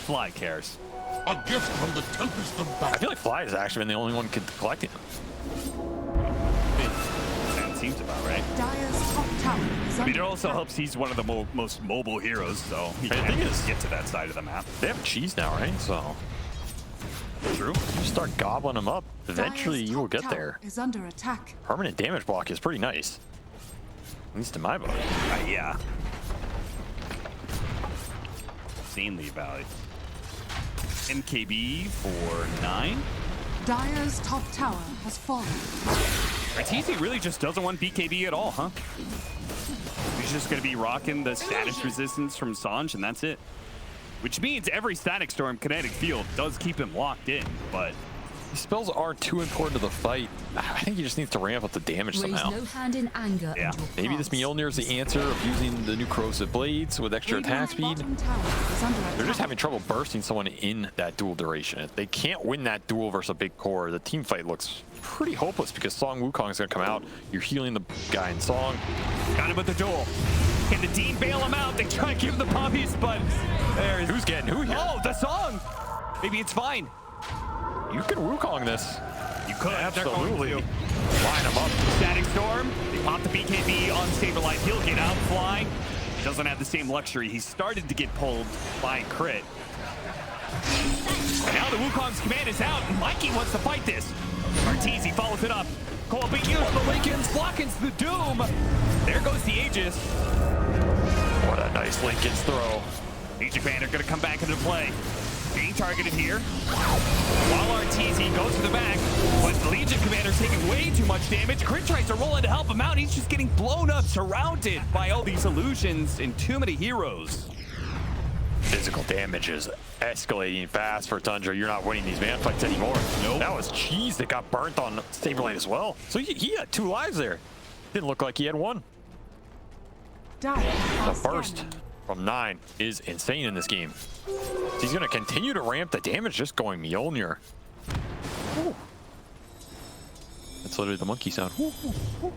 Fly cares. A gift from the tempest of I battle. feel like Fly has actually been the only one collecting them. That seems about right. Dire's top tower is I mean, under it also attack. helps he's one of the most mobile heroes, so he The can thing is- get to that side of the map. They have cheese now, right? So True. you start gobbling them up. Eventually, Dire's you will top get tower there. Is under attack. Permanent damage block is pretty nice. At least in my book. Yeah. Insanely valued. MKB for 9. Dire's top tower has fallen. Arteezy really just doesn't want BKB at all, huh? He's just going to be rocking the status resistance from Sange, and that's it. Which means every Static Storm kinetic field does keep him locked in, but... These spells aren't too important to the fight. I think he just needs to ramp up the damage Raise somehow. no hand in anger. Yeah. And your Maybe this past. Mjolnir is the answer of using the new corrosive blades with extra attack Radiant's speed. bottom tower is under attack. They're just having trouble bursting someone in that duel duration. If they can't win that duel versus a big core, the team fight looks pretty hopeless because Song Wukong is going to come out. You're healing the guy in Song. Got him at the duel. Can the Dean bail him out? They try to give him the puppies, but there's... Who's getting who here? Oh, the song! Maybe it's fine. You can Wukong this. You could. Absolutely. They're going Line him up. to. Static Storm. They pop the BKB on Saberlight. He'll get out, fly. He doesn't have the same luxury. He started to get pulled by crit. And now the Wukong's command is out, and Mikey wants to fight this. Arteezy follows it up. Cole being used, the Lincoln's blocking the Doom. There goes the Aegis. What a nice Lincoln's throw. Legion Commander gonna come back into play. Being targeted here. While Arteezy goes to the back, but the Legion Commander's taking way too much damage. Crit tries to roll in to help him out. He's just getting blown up, surrounded by all these illusions and too many heroes. Physical damage is escalating fast for Tundra. You're not winning these man fights anymore. Nope. That was cheese that got burnt on Saberlight as well. So he had 2 lives there. Didn't look like he had 1. Dire The are burst scanning. from 9 is insane in this game. He's going to continue to ramp the damage just going Mjolnir. Ooh. That's literally the monkey sound. Ooh, ooh, ooh.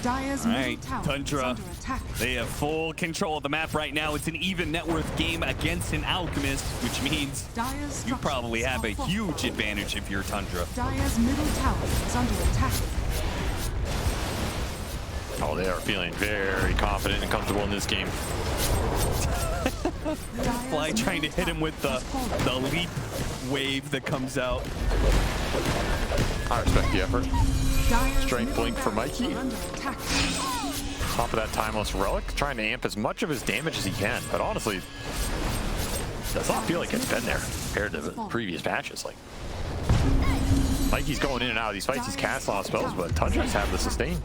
Dire's All middle right, tower is Tundra. under attack. They have full control of the map right now. It's an even net worth game against an Alchemist, which means Dire's you probably structures have a are fortified. huge advantage if you're Tundra. Dire's middle tower is under attack. Oh, they are feeling very confident and comfortable in this game. Dire's Fly trying to middle hit him with the tower has fallen. leap wave that comes out. I respect the effort. Dire's Strength middle blink for barracks Mikey. are under attack. Top of that timeless relic, trying to amp as much of his damage as he can. But honestly, does not feel like it's been there compared to the previous patches. Like, Mikey's going in and out of these fights. He's casting a lot of spells, but Tundra's have the sustain.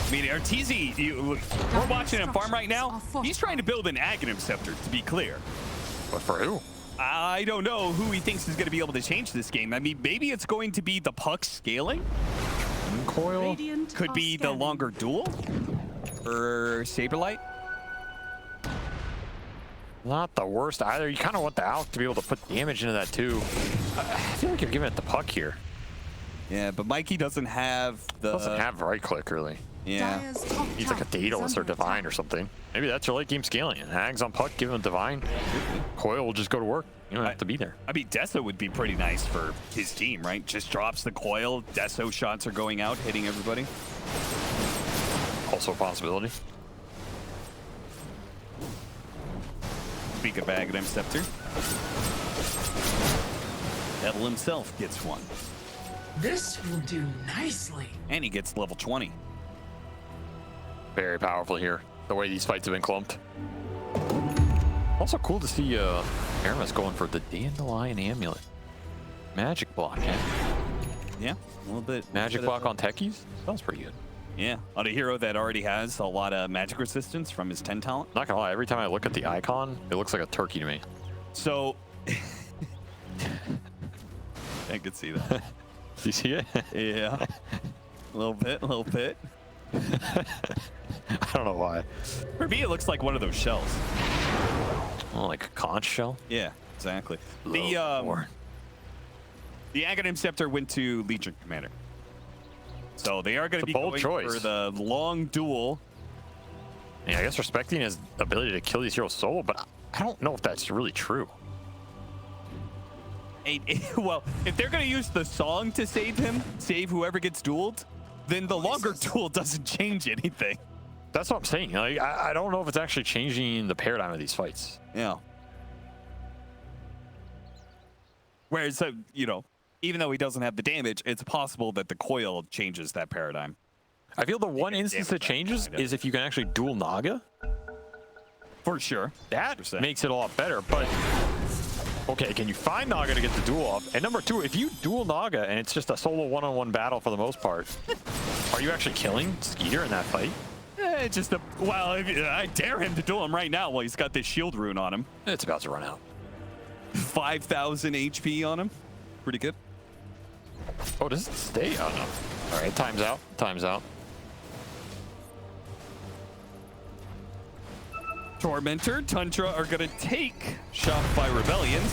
I mean, Arteezy, we're watching him farm right now. He's trying to build an Aghanim Scepter, to be clear. But for who? I don't know who he thinks is going to be able to change this game. I mean, maybe it's going to be the puck scaling. Coil? Radiant Could are be the scanning. longer duel. Or Saberlight. Not the worst either. You kind of want the Alk to be able to put damage into that too. I feel like you're giving it the puck here. Yeah, but Mikey doesn't have the... Doesn't have right click really. Yeah. Dire's top He's like a tower is Daedalus or under Divine attack. or something. Maybe that's your late game scaling. And Hags on puck, give him Divine. Coil will just go to work. You don't have to be there. I mean, Deso would be pretty nice for his team, right? Just drops the coil. Deso shots are going out, hitting everybody. Also a possibility. Speak of Aghanim Scepter. Devil himself gets one. This will do nicely. And he gets level 20. Very powerful here. The way these fights have been clumped. Also cool to see Aramis going for the Dandelion Amulet. Magic block, eh? Yeah, a little bit. Magic block on techies? Sounds pretty good. Yeah, on a hero that already has a lot of magic resistance from his 10 talent. Not gonna lie, every time I look at the icon, it looks like a turkey to me. So, I could see that. Do you see it? Yeah, a little bit, a little bit. I don't know why. For me, it looks like one of those shells. Oh, like a conch shell? Yeah, exactly. Or The Aghanim Scepter went to Legion Commander. So they are going to It's be a bold going choice. for the long duel. yeah, I guess respecting his ability to kill these heroes solo, but I don't know if that's really true. Well, if they're going to use the song to save him, save whoever gets dueled, then the longer duel doesn't change anything. That's what I'm saying. Like, I don't know if it's actually changing the paradigm of these fights. Yeah. Whereas, you know, even though he doesn't have the damage, it's possible that the coil changes that paradigm. I feel the one Yeah, instance damn that changes it. is if you can actually duel Naga. For sure. That 100%. makes it a lot better, but okay, can you find Naga to get the duel off? And number two, if you duel Naga and it's just a solo one-on-one battle for the most part, are you actually killing Skiter in that fight? It's just well, I dare him to duel him right now while he's got this shield rune on him. It's about to run out. 5,000 HP on him. Pretty good. Oh, does it stay? Oh, no. All right, time's out. Time's out. Tormentor, Tundra are going to take Shopify Rebellions.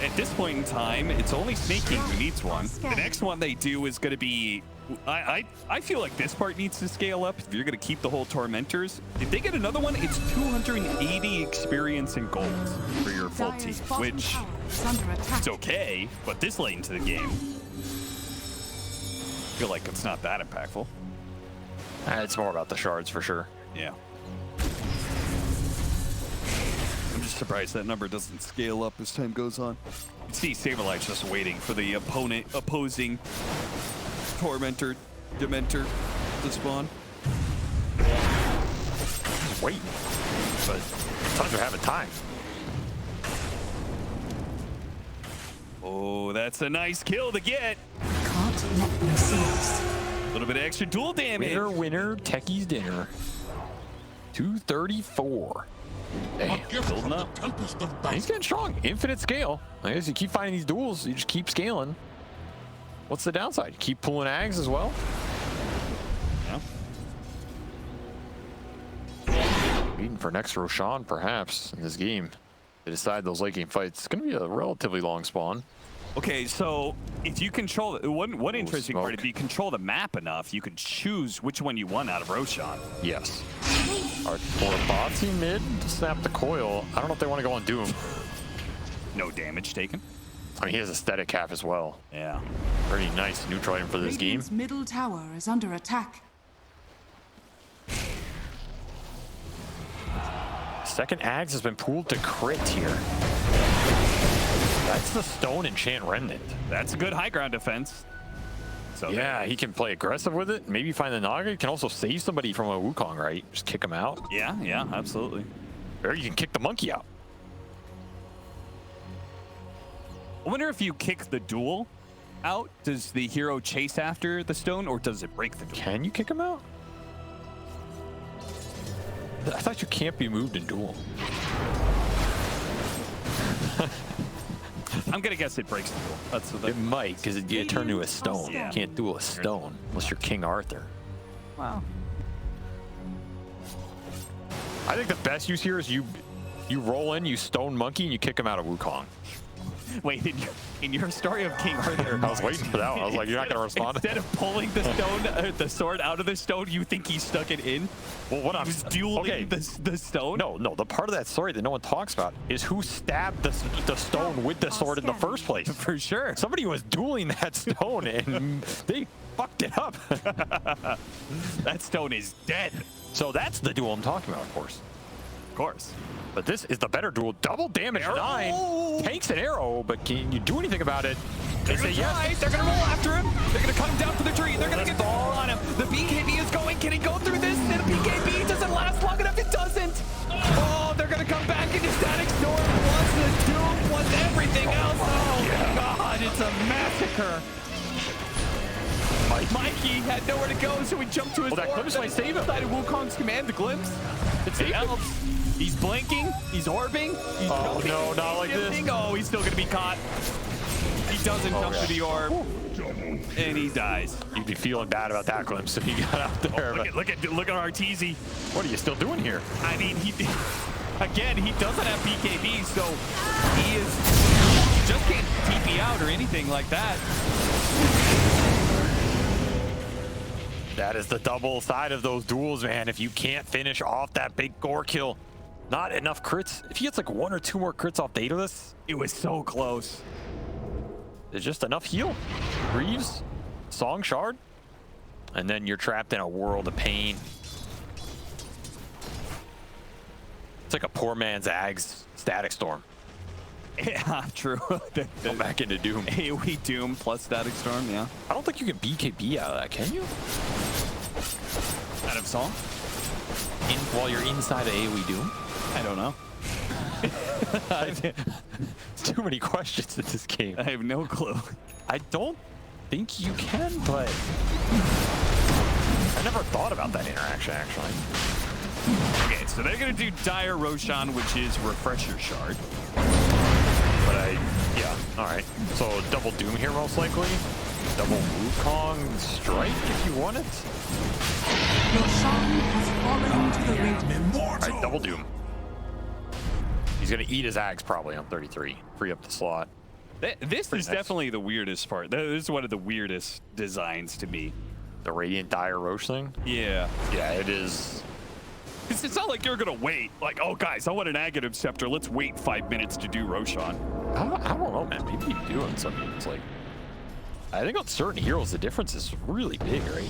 At this point in time, it's only Sneyking who needs one. The next one they do is going to be... I feel like this part needs to scale up if you're going to keep the whole Tormentors. If they get another one, it's 280 experience and gold for your full team, Dire's bottom which tower is under attack. is okay, but this late into the game, I feel like it's not that impactful. It's more about the shards for sure. Yeah. I'm just surprised that number doesn't scale up as time goes on. You see Saberlight's just waiting for the opposing Tormentor, Dementor to spawn. Just wait. But Tundra having time. Oh, that's a nice kill to get. Can't let them see us. A little bit of extra duel damage. Winner, winner, Techie's dinner. 234. Damn. A gift building from the up. tempest of He's battle. getting strong. Infinite scale. I guess you keep finding these duels, you just keep scaling. What's the downside? You keep pulling Ags as well? Yeah. Waiting for next Roshan, perhaps, in this game. To decide those late game fights. It's going to be a relatively long spawn. Okay, so if you control one interesting part, smoke. if you control the map enough, you can choose which one you want out of Roshan. Yes. All right, for Botsy mid to snap the coil. I don't know if they want to go on Doom. No damage taken. I mean, he has aesthetic cap as well. Yeah. Pretty nice neutral item for this game. Radiant's middle tower is under attack. Second Ags has been pooled to crit here. That's the Stone Enchant Remnant. That's a good high ground defense. So Yeah, he can play aggressive with it. Maybe find the Naga. He can also save somebody from a Wukong, right? Just kick him out. Yeah, absolutely. Or you can kick the monkey out. I wonder if you kick the duel out, does the hero chase after the stone, or does it break the duel? Can you kick him out? I thought you can't be moved in duel. I'm gonna guess it breaks the duel. That's It might, because it turn to a stone. Yeah. You can't duel a stone unless you're King Arthur. wow. I think the best use here is you roll in, you stone monkey, and you kick him out of Wukong. Wait, in your story of King Arthur, I was waiting for that one. I was like, you're not going to respond? instead of pulling the stone, the sword out of the stone, you think he stuck it in? Well, what I'm He was dueling the stone? No, the part of that story that no one talks about is who stabbed the stone with the sword in the first place. For sure. Somebody was dueling that stone and they fucked it up. That stone is dead. So that's the duel I'm talking about, of course. Of course. But this is the better duel. Double damage, Arrow! 9. Takes an arrow, but can you do anything about it? They say yes. They're gonna roll after him. They're gonna cut him down to the tree. They're gonna get the ball on him. The BKB is going. Can he go through this? And the BKB doesn't last long enough. It doesn't. Oh, they're gonna come back into static storm. Plus the doom, plus everything else. Oh God, it's a massacre. Mikey had nowhere to go, so he jumped to his Well, that glimpse might save him. Side of Wukong's command, the glimpse. It helps. He's blinking. He's orbing. He's Oh, jumping, no, not like this. shifting. Oh, he's still gonna be caught. He doesn't jump yeah. to the orb, and he dies. You'd be feeling bad about that glimpse if he got out there. but Look at Arteezy. what are you still doing here? I mean, he doesn't have BKB, so he just can't TP out or anything like that. That is the double side of those duels, man. If you can't finish off that big gore kill, not enough crits. If he gets like 1 or 2 more crits off Daedalus, It was so close. there's just enough heal. Greaves, Song Shard, and then you're trapped in a world of pain. It's like a poor man's Ags static storm. Yeah, true. Go back into Doom. AoE Doom plus Static Storm, yeah. I don't think you can BKB out of that, can you? Out of Song? While you're inside of AoE Doom? I don't know. Too many questions in this game. I have no clue. I don't think you can, but I never thought about that interaction, actually. Okay, so they're gonna do Dire Roshan, which is Refresher Shard. But yeah, all right. So double Doom here, most likely. Double Wukong Strike if you want it. Roshan has fallen to the Radiant. All right, double Doom. He's gonna eat his Ags probably on 33. Free up the slot. This is nice. definitely the weirdest part. This is one of the weirdest designs to me. The Radiant Dire Roche thing. Yeah. Yeah, it is. It's not like you're gonna wait. Like, oh guys, I want an Aghanim Scepter. Let's wait 5 minutes to do Roshan. I don't know, man. Maybe you do on some units. Like, I think on certain heroes the difference is really big, right?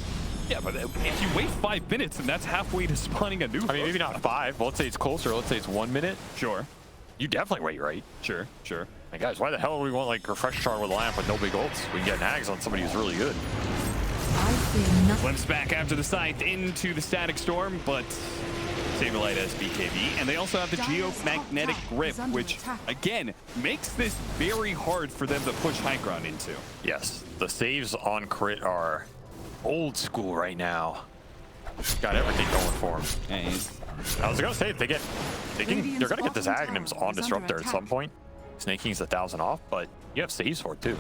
Yeah, but if you wait 5 minutes, then that's halfway to spawning a new. I mean, maybe not 5. But let's say it's closer. Let's say it's 1 minute. Sure, You definitely wait, right? sure. Like, guys, why the hell do we want like Refresh Shard with a lamp with no big ults? We can get an Ags on somebody who's really good. I fear nothing. Glimpse back after the scythe into the Static Storm, but Saberlight has BKB, and they also have the Geomagnetic Grip, which again makes this very hard for them to push high ground into. Yes, the saves on crit are old school right now. Got everything going for them. And I was gonna say if they're gonna get this Aghanims on Disruptor at some point. Snaking's 1,000 off, but you have saves for it too.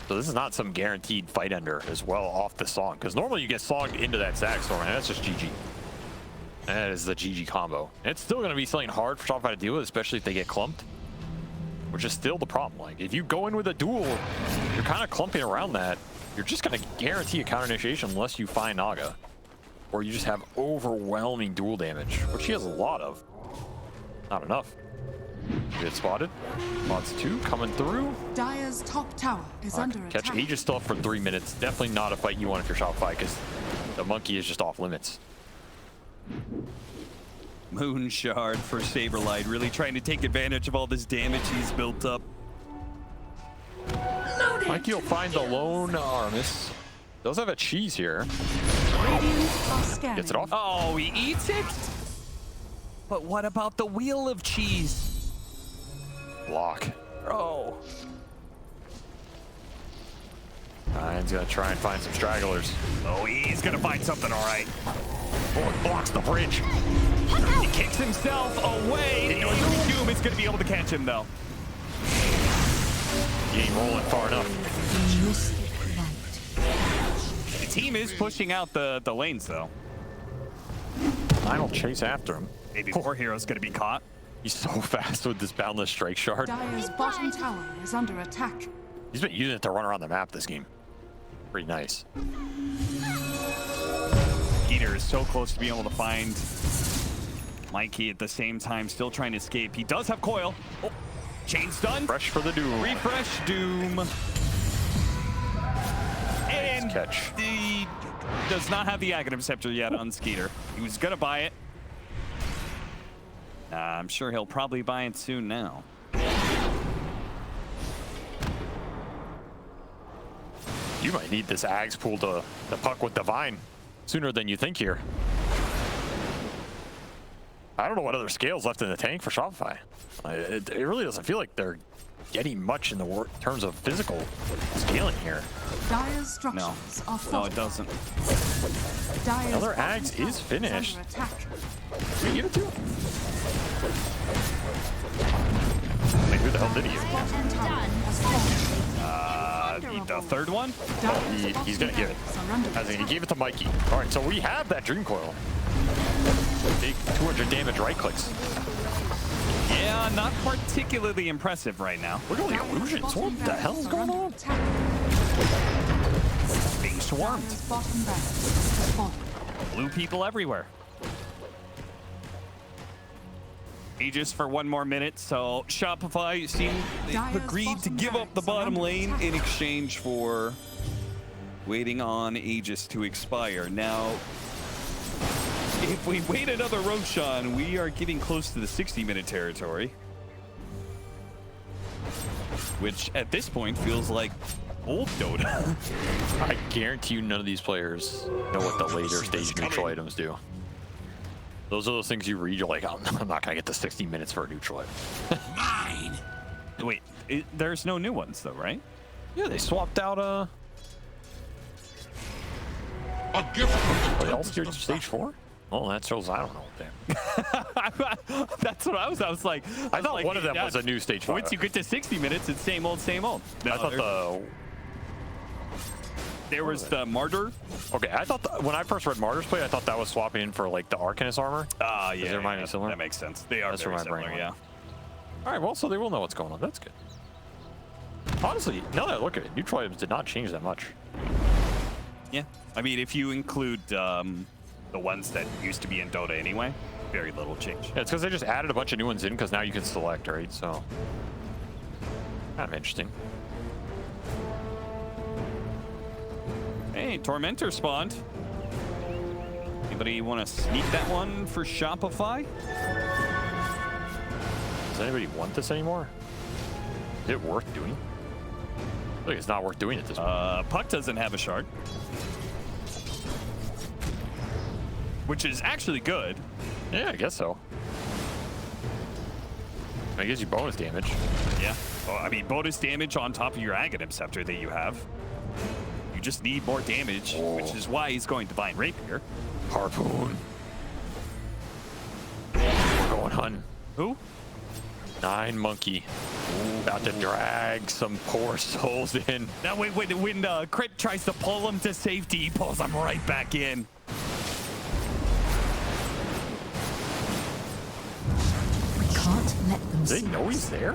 So this is not some guaranteed fight ender as well off the song, because normally you get slogged into that Zag Storm, and that's just GG. That is the GG combo. And it's still gonna be something hard for Shopify to deal with, especially if they get clumped. which is still the problem. Like, if you go in with a duel, you're kind of clumping around that. You're just going to guarantee a counter initiation unless you find Naga. Or you just have overwhelming duel damage, which he has a lot of. Not enough. Get spotted. Mods 2 coming through. Dire's top tower is under Catch attack. Aegis still up for 3 minutes. Definitely not a fight you want if you're Shopify, because the monkey is just off limits. Moon Shard for Saberlight, really trying to take advantage of all this damage he's built up. Mikey will find the lone Armis. Does have a cheese here. Radiant are scanning. Gets it off. Oh, he eats it? But what about the wheel of cheese? Block. Oh. Ryan's gonna try and find some stragglers. Oh, he's gonna find something, all right. Oh, it blocks the bridge. He kicks himself away. Doom is gonna be able to catch him, though. He ain't rolling far enough. The team is pushing out the lanes, though. Ryan will chase after him. Maybe more heroes gonna be caught. He's so fast with this boundless strike shard. Dire's bottom tower is under attack. He's been using it to run around the map this game. Pretty nice. Peter is so close to being able to find Mikey at the same time, still trying to escape. He does have coil. Oh, chain stun. Fresh for the Doom. Refresh Doom. And catch. he does not have the Aghanim Scepter yet on Skiter. He was gonna buy it. I'm sure he'll probably buy it soon now. You might need this Ags pool to puck with Divine sooner than you think here. I don't know what other scales left in the tank for Shopify. It really doesn't feel like they're getting much in the terms of physical scaling here. Dire's structures are No, it doesn't. Dire's Another bottom Ags tower is finished. under attack. Did he get it too? Like, who the hell did he get? Bottom tower has fallen. The third one? He's gonna give it. As in, he gave it to Mikey. All right, so we have that Dream Coil. Big 200 damage right clicks. Yeah, not particularly impressive right now. Look at all the illusions. What the hell is going on? Being swarmed. Dire's bottom barracks has fallen. Blue people everywhere. Aegis for 1 more minute, so Shopify seemed agreed to give up the bottom lane in exchange for waiting on Aegis to expire. Now, if we wait another Roshan, we are getting close to the 60-minute territory, which at this point feels like old Dota. I guarantee you none of these players know what the later stage neutral items do. Those are those things you read, you're like, oh, I'm not going to get the 60 minutes for a neutral item. Mine. Wait, there's no new ones though, right? Yeah, they swapped out A gift from the they all tempest steered of stage battle. 4? Oh, that shows I don't know what they That's what I was like. I thought one of them was a new stage 5. Once you get to 60 minutes, it's same old, same old. No, I thought there was the Martyr. Okay, I thought when I first read Martyr's play, I thought that was swapping in for like the Arcanist armor. Yeah, Does it remind me similar? That makes sense. They are That's very where my brain similar, went. yeah. All right, well, so they will know what's going on. That's good. Honestly, now that I look at it, neutral items did not change that much. Yeah, I mean, if you include the ones that used to be in Dota anyway, very little change. Yeah, it's because they just added a bunch of new ones in because now you can select, right? So, kind of interesting. Hey, Tormentor spawned. Anybody want to sneak that one for Shopify? Does anybody want this anymore? Is it worth doing? I feel like it's not worth doing at this point. Puck doesn't have a shard, which is actually good. Yeah, I guess so. I gives you bonus damage. Yeah. Well, I mean, bonus damage on top of your Aghanim Scepter that you have. You just need more damage, which is why he's going Divine Rapier. Harpoon. We're going Hun. Who? 9 Monkey. About to drag some poor souls in. Now, when Crit tries to pull him to safety, he pulls him right back in. We can't let them Do they see know us. he's there?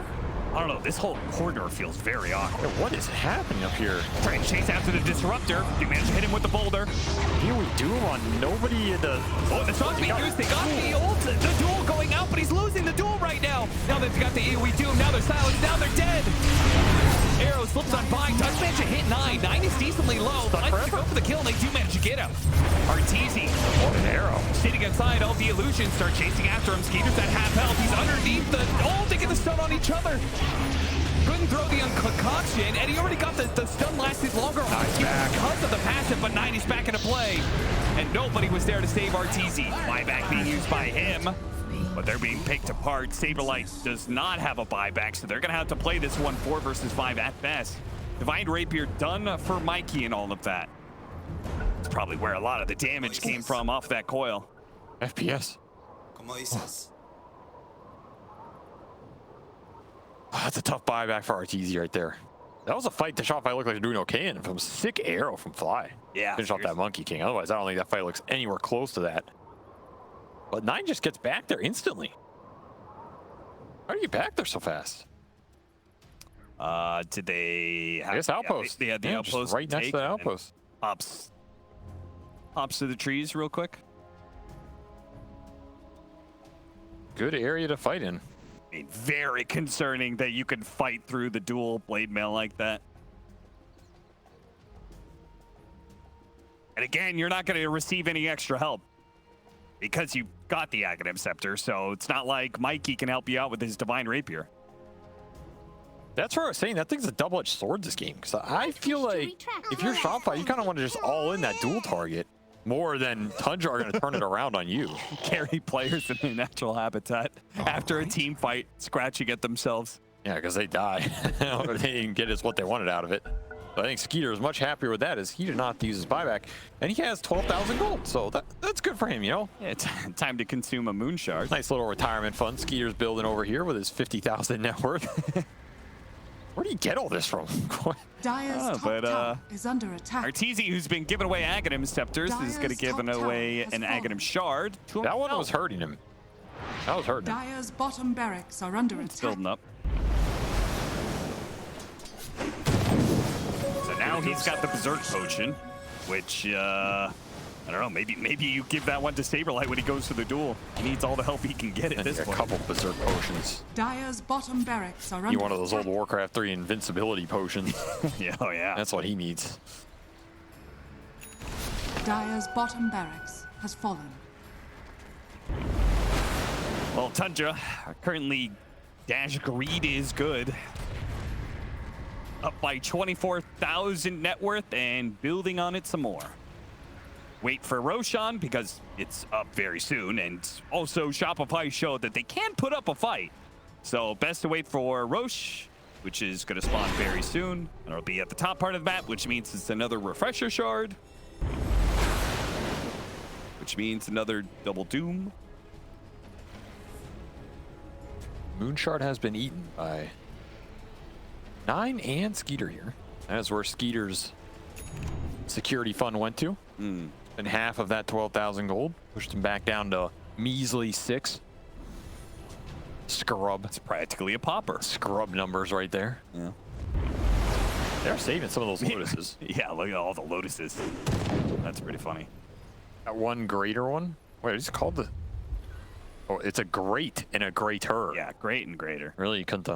I don't know, this whole corner feels very awkward. What is happening up here? Trying to chase after the disruptor. You managed to hit him with the boulder. Here we do on nobody in the... Oh, the shot's being used. They got the ult. The duel going out, but he's losing the duel right now. Now they've got the AoE Doom. Now they're silenced. Now they're dead. Arrow slips on by. Does manage to hit 9. 9 is decently low. Likes to go for the kill, and they do manage to get him. Arteezy. What an arrow. Sitting inside, all the illusions start chasing after him. Skiter's at half health. He's underneath the... Oh, they get the stun on each other. Couldn't throw the concoction, and he already got the stun lasted longer because of the passive, but 90's back into play. And nobody was there to save Arteezy. Buyback being used by him, but they're being picked apart. Saberlight does not have a buyback, so they're going to have to play this one 4 versus 5 at best. Divine Rapier done for Mikey and all of that. It's probably where a lot of the damage came from off that coil. FPS. Oh, that's a tough buyback for Arteezy right there. That was a fight that Shopify looked like they're doing okay in. From sick arrow from Fly. Yeah. Finish off that Monkey King. Otherwise, I don't think that fight looks anywhere close to that. But 9 just gets back there instantly. How do you get back there so fast? Did they have... I guess outpost. They had the outpost right next to the outpost. Pops to the trees real quick. Good area to fight in. I mean, very concerning that you can fight through the dual blade mail like that. And again, you're not going to receive any extra help because you got the Aghanim Scepter, so it's not like Mikey can help you out with his Divine Rapier. That's what I was saying. That thing's a double-edged sword this game. Because I feel like if you're Shopify, you kind of want to just all in that dual target more than Tundra are going to turn it around on you. Carry players in their natural habitat after a team fight, scratching at themselves. Yeah, because they die. They didn't get us what they wanted out of it. But I think Skiter is much happier with that, as he did not use his buyback, and he has 12,000 gold, so that's good for him, you know. Yeah, it's time to consume a moon shard. Nice little retirement fund Skiter's building over here with his 50,000 net worth. Where do you get all this from? Dire's top tower is under attack. Arteezy, who's been giving away Aghanim Scepters, is going to give away an Aghanim Shard. That one was hurting him. That was hurting him. Dire's bottom barracks are under It's attack. building up. So now he's got the Berserk Potion, which, I don't know, maybe you give that one to Saberlight when he goes to the duel. He needs all the help he can get at this point. A couple Berserk Potions. Dire's bottom barracks are under One of those old Warcraft 3 invincibility potions. Yeah, oh yeah. That's what he needs. Dire's bottom barracks has fallen. Well, Tundra, currently Dash Greed is good. Up by 24,000 net worth and building on it some more. Wait for Roshan because it's up very soon, and also Shopify showed that they can put up a fight. So best to wait for Rosh, which is going to spawn very soon, and it'll be at the top part of the map, which means it's another refresher shard, which means another double doom. Moonshard has been eaten by 9 and Skiter here. That's where Skiter's security fund went to. And half of that 12,000 gold pushed him back down to measly 6. Scrub. It's practically a pauper. Scrub numbers right there. Yeah. They're saving some of those lotuses. Yeah, look at all the lotuses. That's pretty funny. That one greater one? Wait, it's called the... Oh, it's a great and a greater. Yeah, great and greater. Really, you couldn't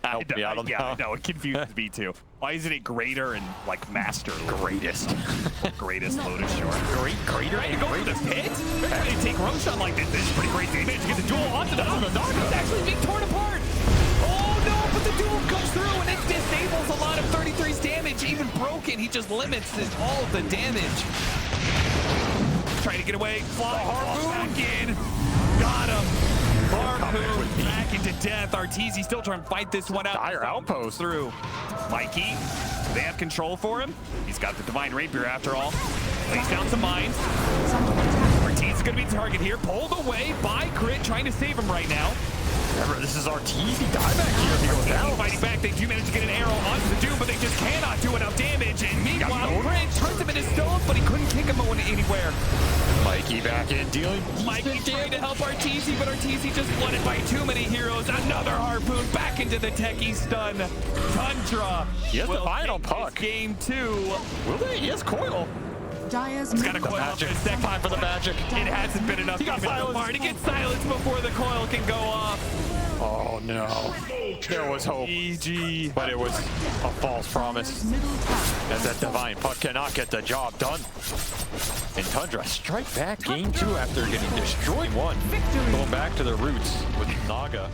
help me out on that? Yeah, no, it confuses me too. Why isn't it greater and like master? Greatest. Greatest Lotus Short. Greater Trying to and go for the pit? They're trying to take Roshan like this. This is pretty great damage to get the duel onto the Naga. It's actually being torn apart. Oh no, but the duel comes through and it disables a lot of 33's damage. Even broken, he just limits all of the damage. Trying to get away. Fly back in. Got him. Harpoon back into death. Arteezy still trying to fight this one out. Dire outpost through. Mikey, they have control for him. He's got the Divine Rapier after all. Lays down some mines. Arteezy's going to be target here. Pulled away by Crit, trying to save him right now. Remember, this is Arteezy dieback here. He goes down. Fighting back. They do manage to get an arrow onto the Doom, but they just cannot do enough damage. And meanwhile, Crit turns him into stone. but he couldn't kick him anywhere. Mikey back in, dealing. Mikey trying to help Arteezy, but Arteezy just flooded by too many heroes. Another harpoon back into the techie stun. Tundra He has the will final take puck. this game 2. Will they? He has coil. Dire's He's got a middle coil up Magic. his deck. Time for the magic. It hasn't been enough He got even so silenced. far to get silenced before the coil can go off. Oh no. There was hope. GG. But it was a false promise. middle tower. As that divine puck cannot get the job done. And Tundra strike back game 2 after getting destroyed 1. Victory. Going back to the roots with Naga.